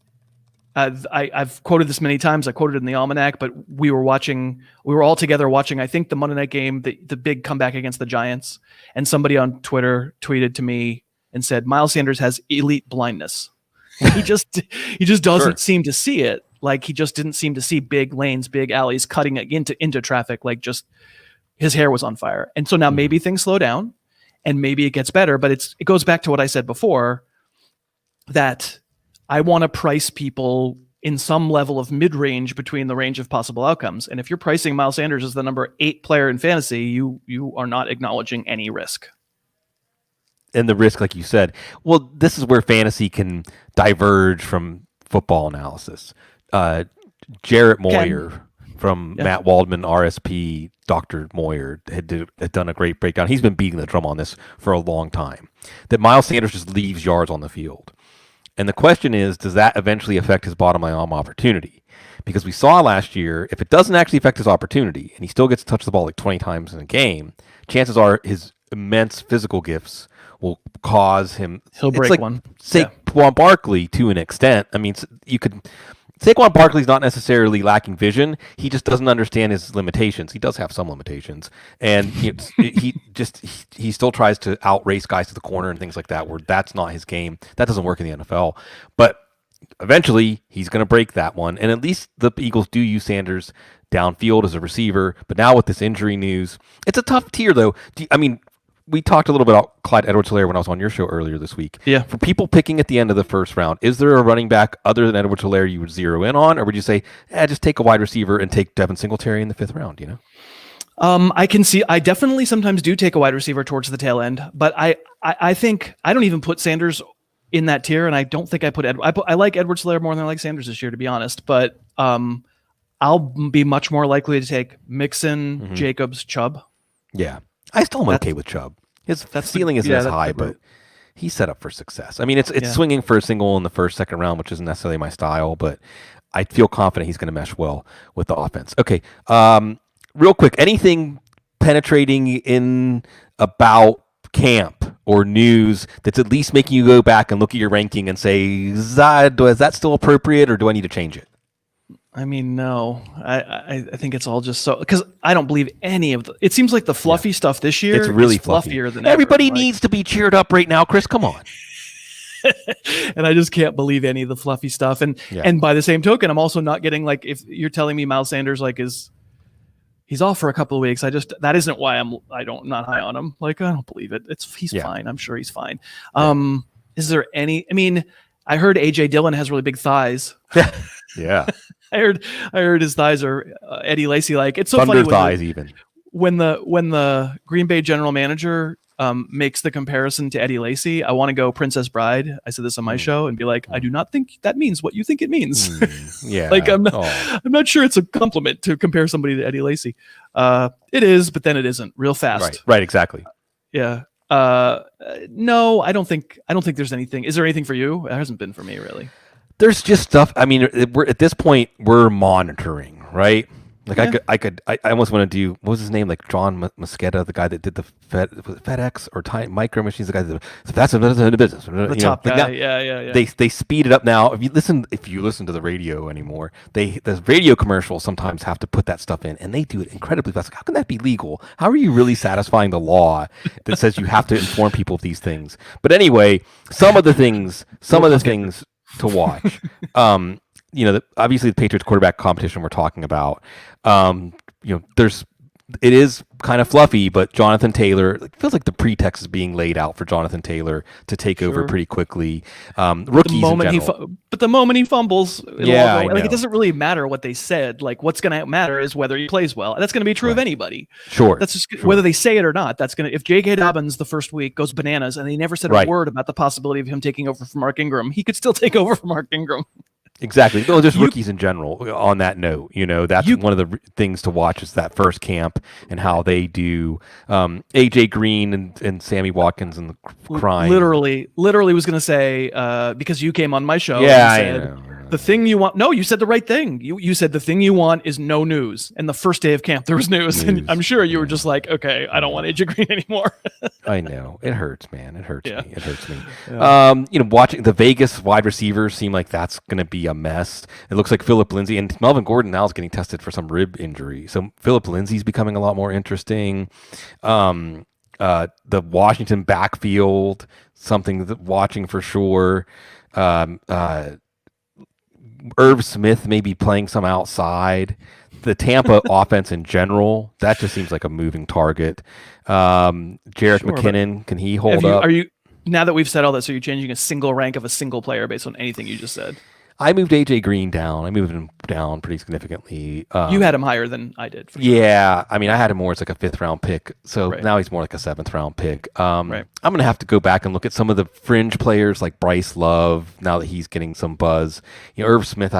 I've quoted this many times. I quoted it in the Almanac, but we were all together watching, I think, the Monday night game, the big comeback against the Giants. And somebody on Twitter tweeted to me and said, Miles Sanders has elite blindness. He just doesn't seem to see it. Like, he just didn't seem to see big lanes, big alleys cutting into traffic. Like, just his hair was on fire. And so now maybe things slow down and maybe it gets better, but it goes back to what I said before, that I want to price people in some level of mid-range between the range of possible outcomes. And if you're pricing Miles Sanders as the number 8 player in fantasy, you are not acknowledging any risk. And the risk, like you said, well, this is where fantasy can diverge from football analysis. Jarrett Moyer from Matt Waldman, RSP, Dr. Moyer had done a great breakdown. He's been beating the drum on this for a long time, that Miles Sanders just leaves yards on the field. And the question is, does that eventually affect his bottom line opportunity? Because we saw last year, if it doesn't actually affect his opportunity and he still gets to touch the ball like 20 times in a game, chances are his immense physical gifts will cause him. He'll break one. Saquon Barkley to an extent. I mean, Saquon Barkley's not necessarily lacking vision. He just doesn't understand his limitations. He does have some limitations, and he still tries to outrace guys to the corner and things like that, where that's not his game. That doesn't work in the NFL. But eventually, he's going to break that one. And at least the Eagles do use Sanders downfield as a receiver. But now with this injury news, it's a tough tier, though. We talked a little bit about Clyde Edwards-Helaire when I was on your show earlier this week. Yeah. For people picking at the end of the first round, is there a running back other than Edwards-Helaire you would zero in on, or would you say, just take a wide receiver and take Devin Singletary in the 5th round? I definitely sometimes do take a wide receiver towards the tail end, but I think I don't even put Sanders in that tier, and I don't think I like Edwards-Helaire more than I like Sanders this year, to be honest. But I'll be much more likely to take Mixon, Jacobs, Chubb. Yeah. I still am okay with Chubb. His ceiling isn't as high, but he's set up for success. I mean, it's swinging for a single in the first, second round, which isn't necessarily my style, but I feel confident he's going to mesh well with the offense. Okay, real quick, anything penetrating in about camp or news that's at least making you go back and look at your ranking and say, is that still appropriate, or do I need to change it? I mean, no. I think it's all just so, because I don't believe any of it seems like the fluffy stuff this year. It's really is fluffy. Fluffier than everybody ever. needs to be cheered up right now, Chris. Come on. And I just can't believe any of the fluffy stuff. And by the same token, I'm also not getting, like, if you're telling me Miles Sanders he's off for a couple of weeks, that isn't why I'm not high on him. Like, I don't believe it. He's fine. I'm sure he's fine. Is there any? I mean, I heard AJ Dillon has really big thighs. Yeah. I heard his thighs are Eddie Lacy like. It's so Thunder funny thighs even. When the Green Bay general manager makes the comparison to Eddie Lacy, I want to go Princess Bride. I said this on my show and be like, I do not think that means what you think it means. Yeah. Like, I'm not sure it's a compliment to compare somebody to Eddie Lacy. It is, but then it isn't real fast. Right. Exactly. Yeah. No, I don't think there's anything. Is there anything for you? It hasn't been for me, really. There's just stuff. I mean, we're at this point, we're monitoring, right? Like I almost want to do, what was his name? Like John Mosqueda, the guy that did the FedEx or Time Micro Machines, the guy that that's another business. The top guy. Yeah. They speed it up now. If you listen to the radio anymore, the radio commercials sometimes have to put that stuff in, and they do it incredibly fast. Like, how can that be legal? How are you really satisfying the law that says you have to inform people of these things? But anyway, some of the things to watch. Obviously the Patriots quarterback competition we're talking about. It is kind of fluffy, but Jonathan Taylor, it feels like the pretext is being laid out for Jonathan Taylor to take over pretty quickly. Rookies in general. But the moment he fumbles, it doesn't really matter what they said. Like, what's going to matter is whether he plays well. That's going to be true of anybody. Sure. That's just whether they say it or not. That's if J.K. Dobbins the first week goes bananas and they never said a word about the possibility of him taking over from Mark Ingram, he could still take over from Mark Ingram. Exactly. Well, just rookies in general. On that note, that's one of the things to watch is that first camp and how they do. AJ Green and Sammy Watkins and the crying. Literally was going to say because you came on my show. Yeah, and said, I know. The thing you want. No, you said the right thing. You said the thing you want is no news. And the first day of camp, there was news. And I'm sure you were just like, okay, I don't want AJ Green anymore. I know. It hurts, man. It hurts me. It hurts me. Yeah. Watching the Vegas wide receivers seem like that's going to be a mess. It looks like Phillip Lindsay and Melvin Gordon now is getting tested for some rib injury. So Phillip Lindsay's becoming a lot more interesting. The Washington backfield, something that watching for sure. Irv Smith may be playing some outside. The Tampa offense in general, that just seems like a moving target. Jarek McKinnon, can he hold up? Are you now that we've said all this, are you changing a single rank of a single player based on anything you just said? I moved AJ Green down. I moved him down pretty significantly. You had him higher than I did. Yeah, I mean, I had him more as like a 5th round pick. So now he's more like a 7th round pick. I'm going to have to go back and look at some of the fringe players like Bryce Love. Now that he's getting some buzz, Irv Smith.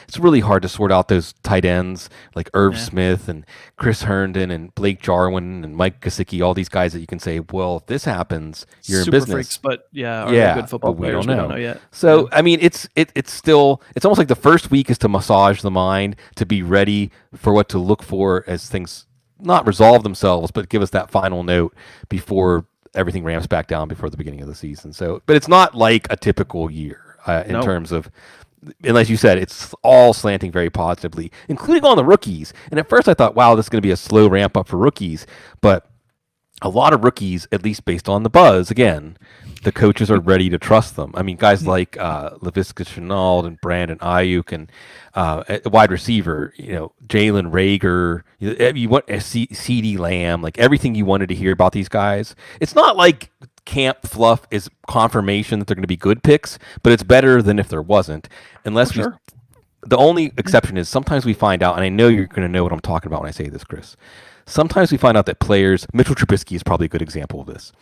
It's really hard to sort out those tight ends like Irv Smith and Chris Herndon and Blake Jarwin and Mike Gesicki. All these guys that you can say, well, if this happens, you're in business. Freaks, but good football players. We don't know yet. So I mean, it's still. It's almost like the first week is to massage the mind, to be ready for what to look for as things not resolve themselves, but give us that final note before everything ramps back down before the beginning of the season. So, but it's not like a typical year in terms of, and as you said, it's all slanting very positively, including on the rookies. And at first I thought, wow, this is going to be a slow ramp up for rookies, but a lot of rookies, at least based on the buzz, again, the coaches are ready to trust them. I mean, guys like Laviska Shenault and Brandon Ayuk and wide receiver, Jalen Reagor, you want a CeeDee Lamb, like everything you wanted to hear about these guys. It's not like camp fluff is confirmation that they're going to be good picks, but it's better than if there wasn't. The only exception is sometimes we find out, and I know you're going to know what I'm talking about when I say this, Chris. Sometimes we find out that players, Mitchell Trubisky is probably a good example of this,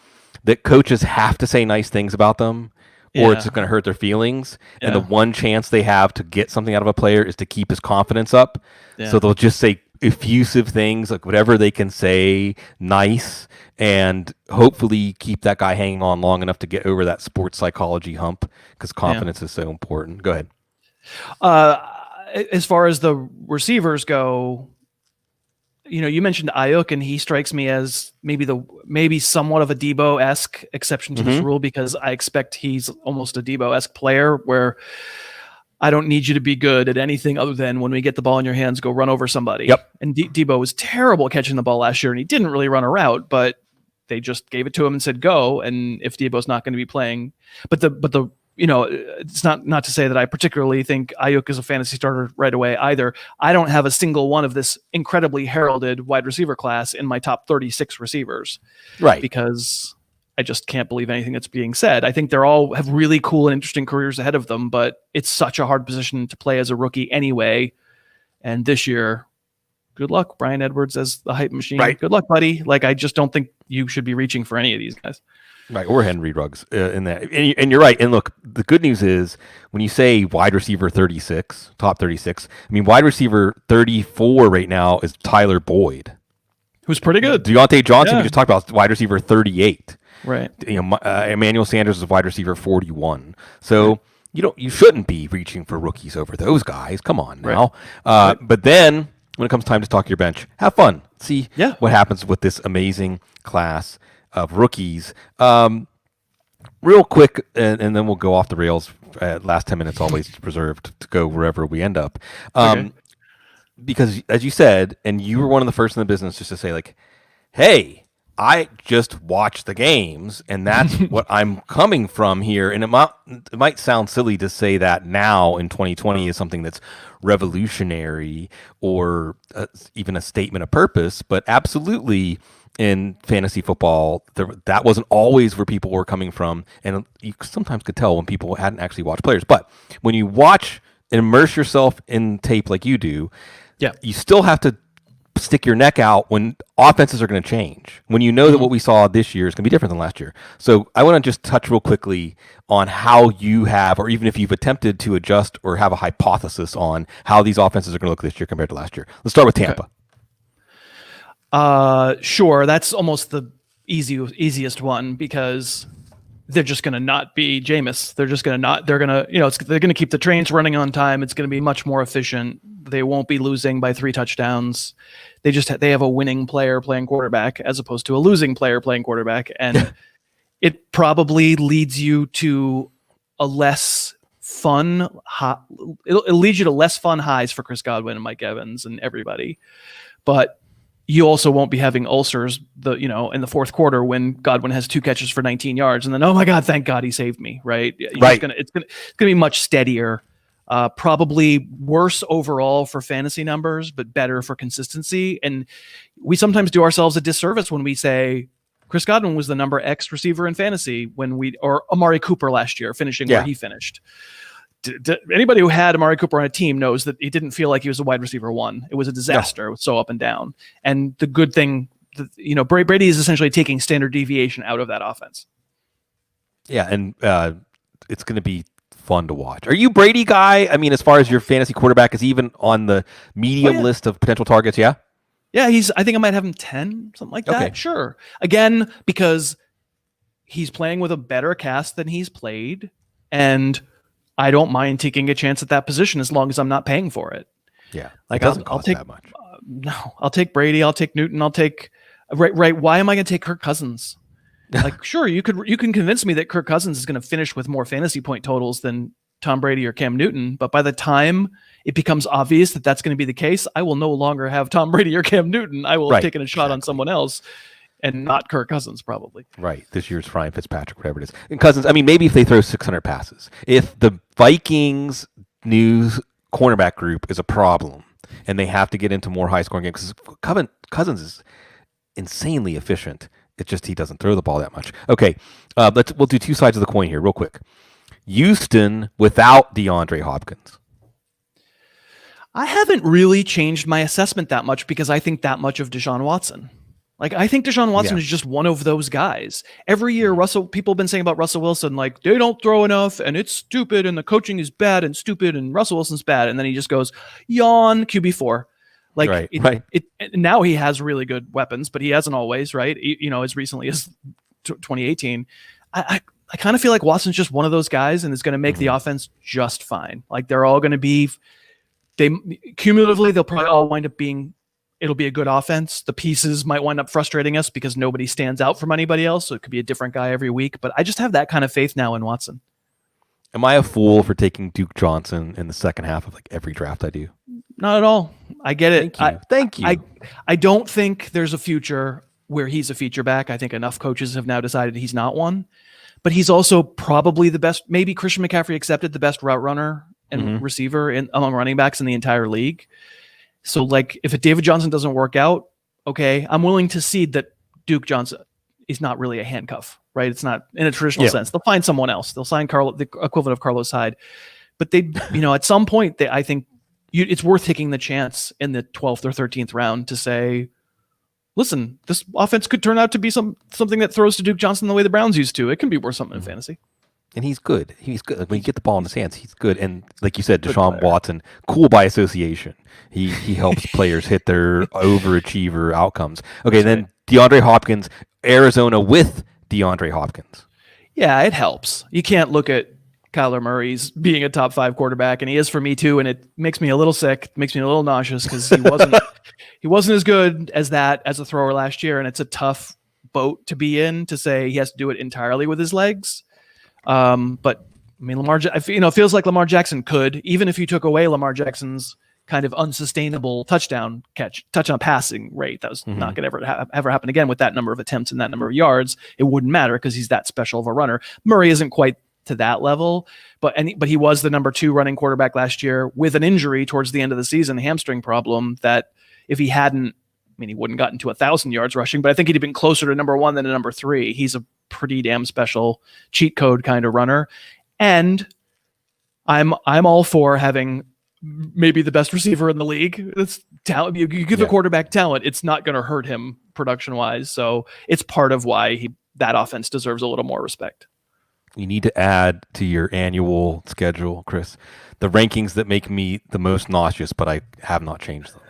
that coaches have to say nice things about them or it's going to hurt their feelings. Yeah. And the one chance they have to get something out of a player is to keep his confidence up. Yeah. So they'll just say effusive things, like whatever they can say, nice, and hopefully keep that guy hanging on long enough to get over that sports psychology hump because confidence is so important. Go ahead. As far as the receivers go, you mentioned Ayuk, and he strikes me as maybe somewhat of a Debo-esque exception to this rule, because I expect he's almost a Debo-esque player where I don't need you to be good at anything other than when we get the ball in your hands, go run over somebody. Yep. And Debo was terrible at catching the ball last year, and he didn't really run a route, but they just gave it to him and said go. And if Debo's not going to be playing, but it's not to say that I particularly think Ayuk is a fantasy starter right away either. I don't have a single one of this incredibly heralded wide receiver class in my top 36 receivers. Right. Because I just can't believe anything that's being said. I think they're all have really cool and interesting careers ahead of them, but it's such a hard position to play as a rookie anyway. And this year, good luck, Brian Edwards as the hype machine. Right. Good luck, buddy. Like, I just don't think you should be reaching for any of these guys. Right, or Henry Ruggs in that. And you're right. And look, the good news is when you say wide receiver 36, top 36, I mean, wide receiver 34 right now is Tyler Boyd, who's pretty good. Deontay Johnson, we just talked about, wide receiver 38. Right. Emmanuel Sanders is wide receiver 41. So you shouldn't be reaching for rookies over those guys. Come on now. Right. But then when it comes time to talk your bench, have fun. See what happens with this amazing class of rookies. Real quick, and then we'll go off the rails. Last 10 minutes always reserved to go wherever we end up. Because as you said, and you were one of the first in the business just to say, like, hey, I just watch the games, and that's what I'm coming from here. And it might sound silly to say that now in 2020 is something that's revolutionary or even a statement of purpose, but absolutely in fantasy football, that wasn't always where people were coming from. And you sometimes could tell when people hadn't actually watched players. But when you watch and immerse yourself in tape like you do, you still have to stick your neck out when offenses are going to change, when you know that what we saw this year is going to be different than last year. So I want to just touch real quickly on how you have, or even if you've attempted to adjust or have a hypothesis on how these offenses are going to look this year compared to last year. Let's start with Tampa. Sure. That's almost the easiest one, because they're just going to not be Jameis. They're just going to not. They're going to, they're going to keep the trains running on time. It's going to be much more efficient. They won't be losing by 3 touchdowns. They have a winning player playing quarterback as opposed to a losing player playing quarterback, and it probably leads you to a less fun. It'll lead you to less fun highs for Chris Godwin and Mike Evans and everybody, but you also won't be having ulcers in the fourth quarter when Godwin has 2 catches for 19 yards and then, oh my God, thank God he saved me. Right. It's going to be much steadier, probably worse overall for fantasy numbers, but better for consistency. And we sometimes do ourselves a disservice when we say Chris Godwin was the number X receiver in fantasy or Amari Cooper last year finishing where he finished. Anybody who had Amari Cooper on a team knows that he didn't feel like he was a wide receiver 1. It was a disaster. It was so up and down. And the good thing, Brady is essentially taking standard deviation out of that offense. Yeah, and it's going to be fun to watch. Are you Brady guy? I mean, as far as your fantasy quarterback is even on the medium list of potential targets, yeah? Yeah, I think I might have him 10, something like that. Okay. Sure. Again, because he's playing with a better cast than he's played, and I don't mind taking a chance at that position as long as I'm not paying for it. Yeah, like I'll take that much. No, I'll take Brady. I'll take Newton. I'll take right. Why am I going to take Kirk Cousins? Like, sure, you can convince me that Kirk Cousins is going to finish with more fantasy point totals than Tom Brady or Cam Newton, but by the time it becomes obvious that that's going to be the case, I will no longer have Tom Brady or Cam Newton. I will have taken a shot on someone else. And not Kirk Cousins, probably. Right. This year's Ryan Fitzpatrick, whatever it is. And Cousins, I mean, maybe if they throw 600 passes. If the Vikings' new cornerback group is a problem and they have to get into more high-scoring games, because Cousins is insanely efficient. It's just he doesn't throw the ball that much. Okay, we'll do 2 sides of the coin here real quick. Houston without DeAndre Hopkins. I haven't really changed my assessment that much because I think that much of Deshaun Watson. Like, I think Deshaun Watson is just one of those guys. Every year, people have been saying about Russell Wilson, like, they don't throw enough, and it's stupid, and the coaching is bad and stupid, and Russell Wilson's bad. And then he just goes, yawn, QB4. Like, now he has really good weapons, but he hasn't always, right? As recently as 2018. I kind of feel like Watson's just one of those guys, and is going to make the offense just fine. Like, they're all going to be, cumulatively, they'll probably all wind up being, it'll be a good offense. The pieces might wind up frustrating us because nobody stands out from anybody else. So it could be a different guy every week. But I just have that kind of faith now in Watson. Am I a fool for taking Duke Johnson in the second half of like every draft I do? Not at all. I get it. Thank you. I don't think there's a future where he's a feature back. I think enough coaches have now decided he's not one. But he's also probably the best, maybe Christian McCaffrey accepted, the best route runner and receiver among running backs in the entire league. So, like, if David Johnson doesn't work out, okay, I'm willing to cede that Duke Johnson is not really a handcuff, right? It's not in a traditional sense. They'll find someone else. They'll sign the equivalent of Carlos Hyde. But at some point, I think it's worth taking the chance in the 12th or 13th round to say, listen, this offense could turn out to be something that throws to Duke Johnson the way the Browns used to. It can be worth something in fantasy. And he's good. He's good. Like, when you get the ball in his hands, he's good. And like you said, Deshaun Watson, cool by association. He helps players hit their overachiever outcomes. Okay, then DeAndre Hopkins, Arizona with DeAndre Hopkins. Yeah, it helps. You can't look at Kyler Murray's being a top 5 quarterback, and he is for me too, and it makes me a little sick, makes me a little nauseous because he wasn't as good as that as a thrower last year, and it's a tough boat to be in to say he has to do it entirely with his legs. But I mean, it feels like Lamar Jackson could, even if you took away Lamar Jackson's kind of unsustainable touchdown passing rate. That was not going to ever happen again with that number of attempts and that number of yards. It wouldn't matter because he's that special of a runner. Murray isn't quite to that level, but he was the number 2 running quarterback last year with an injury towards the end of the season, a hamstring problem that if he hadn't, he wouldn't gotten to 1,000 yards rushing, but I think he'd have been closer to number 1 than to number 3. He's a pretty damn special cheat code kind of runner. And I'm all for having maybe the best receiver in the league. It's talent. You give the quarterback talent, it's not going to hurt him production wise. So it's part of why that offense deserves a little more respect. You need to add to your annual schedule, Chris, the rankings that make me the most nauseous, but I have not changed them.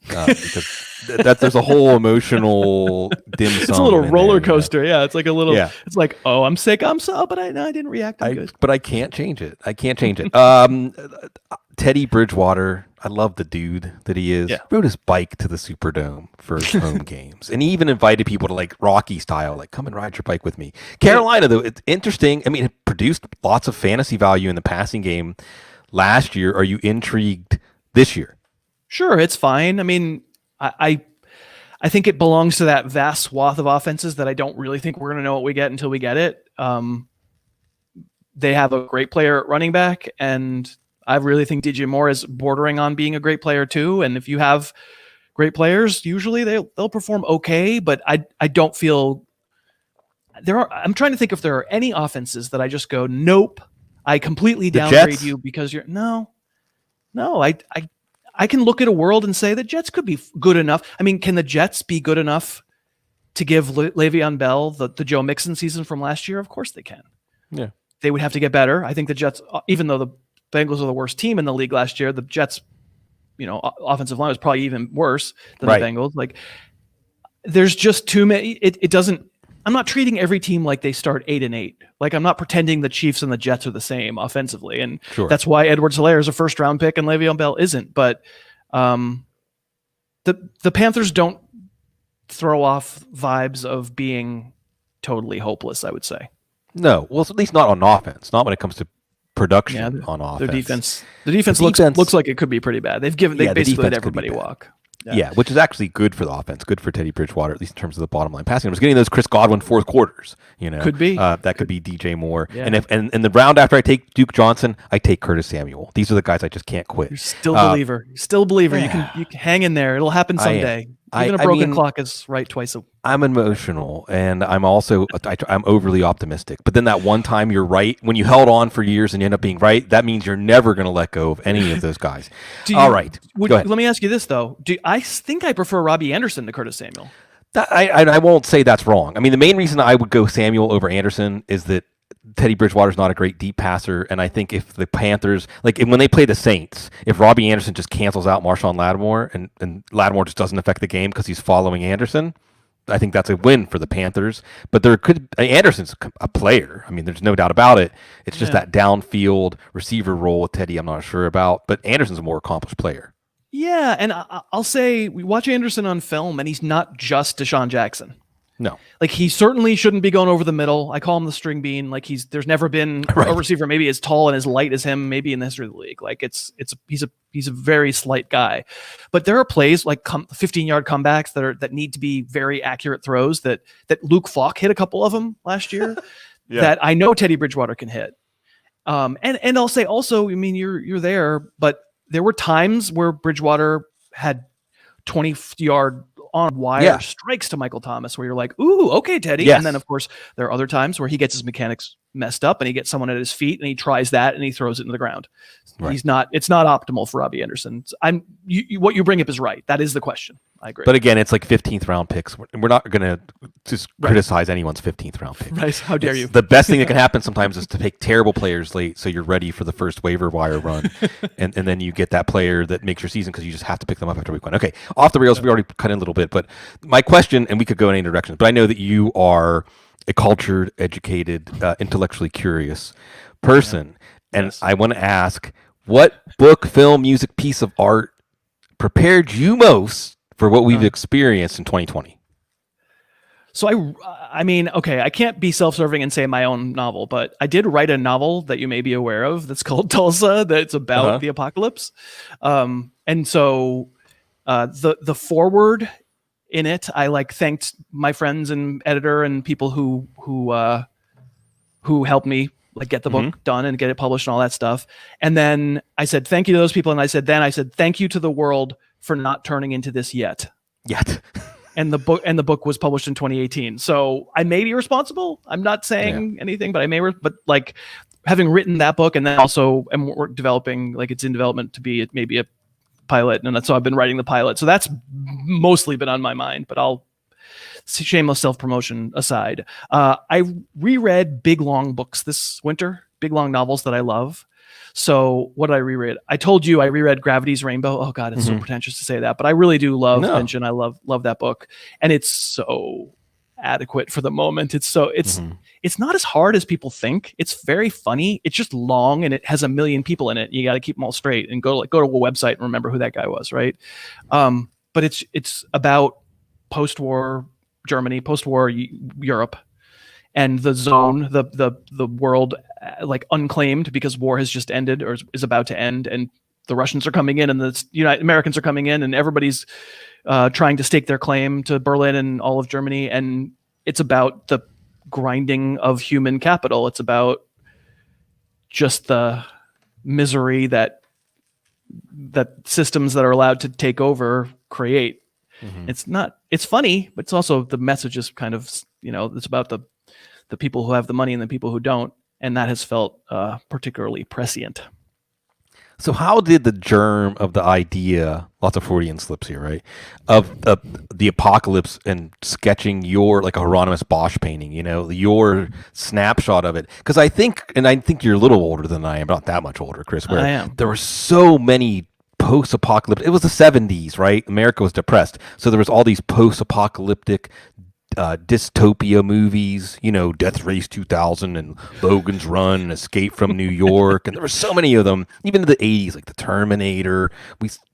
because there's a whole emotional dim sum. It's a little roller there, coaster. Yeah, it's like a little. Yeah. It's like, oh, I'm sick. I'm so, but I didn't react. I'm good. But I can't change it. Teddy Bridgewater, I love the dude that he is. Yeah. Rode his bike to the Superdome for his home games, and he even invited people to, like, Rocky style, like, come and ride your bike with me. Carolina, though, it's interesting. I mean, it produced lots of fantasy value in the passing game last year. Are you intrigued this year? Sure, it's fine. I mean, I think it belongs to that vast swath of offenses that I don't really think we're going to know what we get until we get it. They have a great player at running back, and I really think DJ Moore is bordering on being a great player too. And if you have great players, usually they'll perform okay. But I don't feel I'm trying to think if there are any offenses that I just go, nope, I completely downgrade you because you're no. I can look at a world and say the Jets could be good enough. I mean, can the Jets be good enough to give Le'Veon Bell the Joe Mixon season from last year? Of course they can. Yeah. They would have to get better. I think the Jets, even though the Bengals are the worst team in the league last year, the Jets, offensive line was probably even worse than the Bengals. Like, there's just too many. It doesn't. I'm not treating every team like they start 8-8. Like, I'm not pretending the Chiefs and the Jets are the same offensively, and that's why Edwards-Helaire is a first-round pick and Le'Veon Bell isn't. But the Panthers don't throw off vibes of being totally hopeless, I would say. No, well, at least not on offense. Not when it comes to production on offense. The defense looks like it could be pretty bad. They basically let everybody walk. Yeah, which is actually good for the offense, good for Teddy Bridgewater, at least in terms of the bottom line passing numbers. Getting those Chris Godwin fourth quarters, could be that could be DJ Moore. Yeah. And in the round after I take Duke Johnson, I take Curtis Samuel. These are the guys I just can't quit. You're still a believer. You're still a believer. Yeah. You can hang in there. It'll happen someday. Even a broken clock is right twice a week. I'm emotional, and I'm also I'm overly optimistic. But then that one time you're right, when you held on for years and you end up being right, that means you're never going to let go of any of those guys. All right. Go ahead. Let me ask you this, though. I think I prefer Robbie Anderson to Curtis Samuel. I won't say that's wrong. I mean, the main reason I would go Samuel over Anderson is that Teddy Bridgewater's not a great deep passer, and I think if the Panthers, like when they play the Saints, if Robbie Anderson just cancels out Marshawn Lattimore and Lattimore just doesn't affect the game because he's following Anderson, I think that's a win for the Panthers. But Anderson's a player. I mean, there's no doubt about it. It's just that downfield receiver role with Teddy I'm not sure about, but Anderson's a more accomplished player. Yeah, and I'll say we watch Anderson on film, and he's not just Deshaun Jackson. No, like he certainly shouldn't be going over the middle. I call him the string bean. Like there's never been a receiver maybe as tall and as light as him, maybe in the history of the league. Like he's a very slight guy, but there are plays like 15-yard comebacks that need to be very accurate throws that Luke Falk hit a couple of them last year that I know Teddy Bridgewater can hit. And I'll say also, I mean, you're there, but there were times where Bridgewater had 20-yard on wire strikes to Michael Thomas where you're like, ooh, okay, Teddy. Yes. And then, of course, there are other times where he gets his mechanics messed up and he gets someone at his feet and he tries that and he throws it into the ground. Right. It's not optimal for Robbie Anderson. What you bring up is right. That is the question. I agree. But again, it's like 15th round picks. We're not going to just criticize anyone's 15th round pick. Right. How dare you? The best thing that can happen sometimes is to take terrible players late so you're ready for the first waiver wire run. and then you get that player that makes your season because you just have to pick them up after week 1. Okay. Off the rails, we already cut in a little bit. But my question, and we could go in any direction, but I know that you are a cultured, educated, intellectually curious person. And I want to ask, what book, film, music, piece of art prepared you most for what we've experienced in 2020? So I mean, okay, I can't be self-serving and say my own novel, but I did write a novel that you may be aware of that's called Tulsa, that's about the apocalypse. And so the foreword in it, I thanked my friends and editor and people who helped me get the book done and get it published and all that stuff. And then I said thank you to those people, and I said thank you to the world for not turning into this yet. And the book was published in 2018. So I may be responsible. I'm not saying anything, but I may. But having written that book, and then also am developing, it's in development to be maybe a pilot, and so I've been writing the pilot. So that's mostly been on my mind. But I'll shameless self-promotion aside. I reread big long books this winter, big long novels that I love. So what did I reread? I told you I reread Gravity's Rainbow. Oh God, it's so pretentious to say that, but I really do love Finch, and I love that book, and it's so adequate for the moment. It's not as hard as people think. It's very funny. It's just long, and it has a million people in it. You got to keep them all straight and go to a website and remember who that guy was, right? But it's about post-war Germany, post-war Europe, and the zone, the world, like unclaimed because war has just ended or is about to end, and the Russians are coming in, and the Americans are coming in, and everybody's trying to stake their claim to Berlin and all of Germany. And it's about the grinding of human capital. It's about just the misery that systems that are allowed to take over create. It's funny, but it's also, the message is kind of, it's about the people who have the money and the people who don't. And that has felt particularly prescient. So how did the germ of the idea, lots of Freudian slips here, right, of the apocalypse and sketching your, like a Hieronymus Bosch painting, your snapshot of it? Because I think you're a little older than I am, not that much older, Chris, where I am. There were so many post-apocalyptic, it was the 70s, right? America was depressed. So there was all these post-apocalyptic dystopia movies, Death Race 2000 and Logan's Run and Escape from New York, and there were so many of them, even in the 80s, like the Terminator.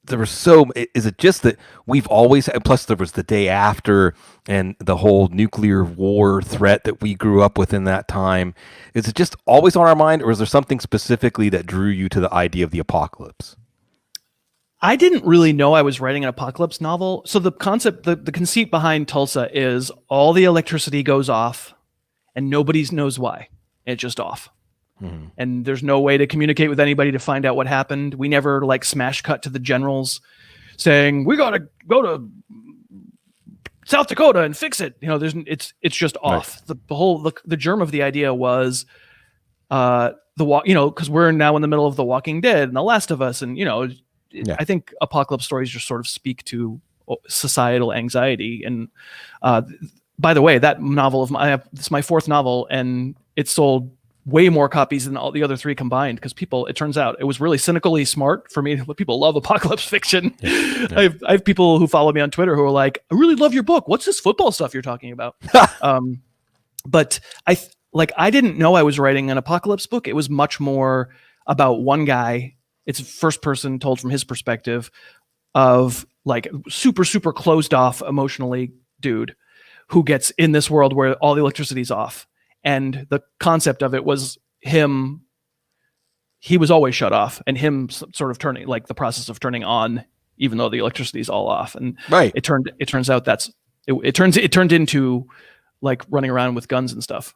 There were so. Is it just that we've always had? Plus, there was The Day After and the whole nuclear war threat that we grew up with in that time. Is it just always on our mind, or is there something specifically that drew you to the idea of the apocalypse? I didn't really know I was writing an apocalypse novel. So the concept, the conceit behind Tulsa is all the electricity goes off and nobody knows why. It's just off. And there's no way to communicate with anybody to find out what happened. We never smash cut to the generals saying, we got to go to South Dakota and fix it. It's just off. Right. The germ of the idea was, because we're now in the middle of The Walking Dead and The Last of Us, and, yeah. I think apocalypse stories just sort of speak to societal anxiety. And by the way, that novel it's my fourth novel, and it sold way more copies than all the other three combined, because it turns out it was really cynically smart for me. People love apocalypse fiction. Yeah. Yeah. I have people who follow me on Twitter who are like, I really love your book. What's this football stuff you're talking about? But I didn't know I was writing an apocalypse book. It was much more about one guy. It's first person told from his perspective of super, super closed off emotionally dude who gets in this world where all the electricity's off. And the concept of it was he was always shut off, and him sort of turning, the process of turning on, even though the electricity's all off. And right. It turns out it turned into running around with guns and stuff.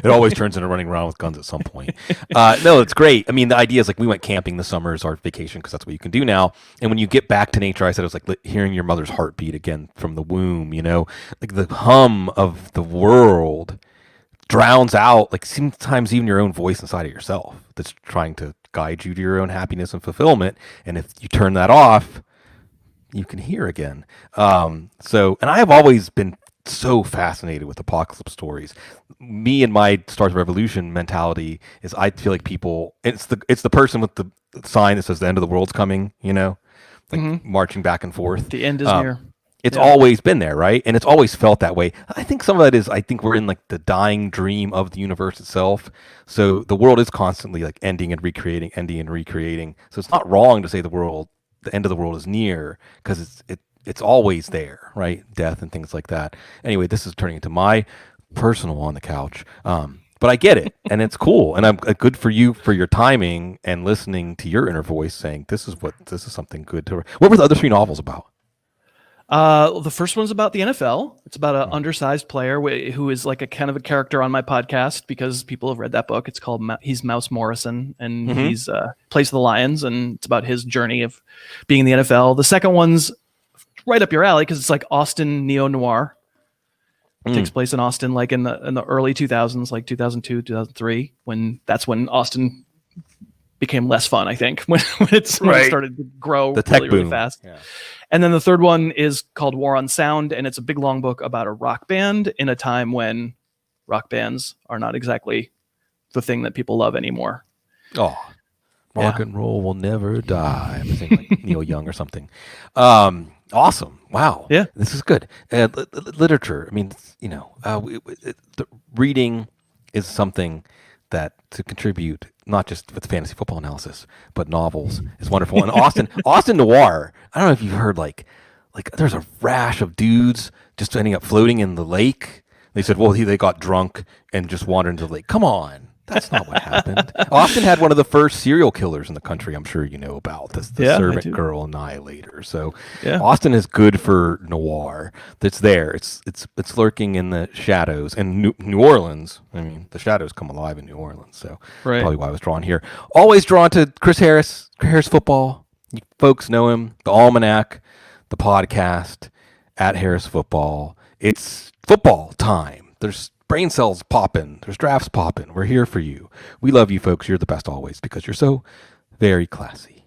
It always turns into running around with guns at some point. No, it's great. I mean, the idea is we went camping this summer as our vacation, because that's what you can do now. And when you get back to nature, I said it was like hearing your mother's heartbeat again from the womb, the hum of the world drowns out, sometimes even your own voice inside of yourself that's trying to guide you to your own happiness and fulfillment. And if you turn that off, you can hear again. And I have always been so fascinated with apocalypse stories. Me and my Star Wars Revolution mentality is, I feel like people, it's the person with the sign that says the end of the world's coming, marching back and forth. The end is near. It's always been there, right? And it's always felt that way. I think some of that is, we're in the dying dream of the universe itself. So the world is constantly ending and recreating. So it's not wrong to say the end of the world is near, because it's always there, right? Death and things like that. Anyway, this is turning into my personal on the couch. But I get it, and it's cool, and I'm good for you for your timing and listening to your inner voice saying this is something good to. What were the other three novels about? The first one's about the NFL. It's about an undersized player who is a kind of a character on my podcast, because people have read that book. It's called he's Mouse Morrison, and he's plays for the Lions, and it's about his journey of being in the NFL. The second one's right up your alley, because it's Austin neo-noir. It takes place in Austin, in the early 2000s, 2002, 2003, when Austin became less fun, I think, when it started to grow the tech really, boom. Really fast. Yeah. And then the third one is called War on Sound, and it's a big long book about a rock band in a time when rock bands are not exactly the thing that people love anymore. Oh, rock Yeah. and roll will never die. I'm saying like Neil Young or something. Awesome. Wow. Yeah. This is good. Literature. I mean, the reading is something that to contribute not just with fantasy football analysis, but novels is wonderful. And Austin Noir. I don't know if you've heard like there's a rash of dudes just ending up floating in the lake. They said, well, they got drunk and just wandered into the lake. Come on. That's not what happened. Austin had one of the first serial killers in the country. I'm sure you know about this, the Yeah, I servant do. girl annihilator. So Yeah. Austin is good for noir. That's there. It's lurking in the shadows. And New Orleans. I mean, the shadows come alive in New Orleans. So Right. probably why I was drawn here. Always drawn to Chris Harris. Harris Football. You folks know him. The Almanac, the podcast at Harris Football. It's football time. There's brain cells popping. There's drafts popping. We're here for you. We love you folks. You're the best always because you're so very classy.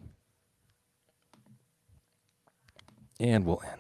And we'll end.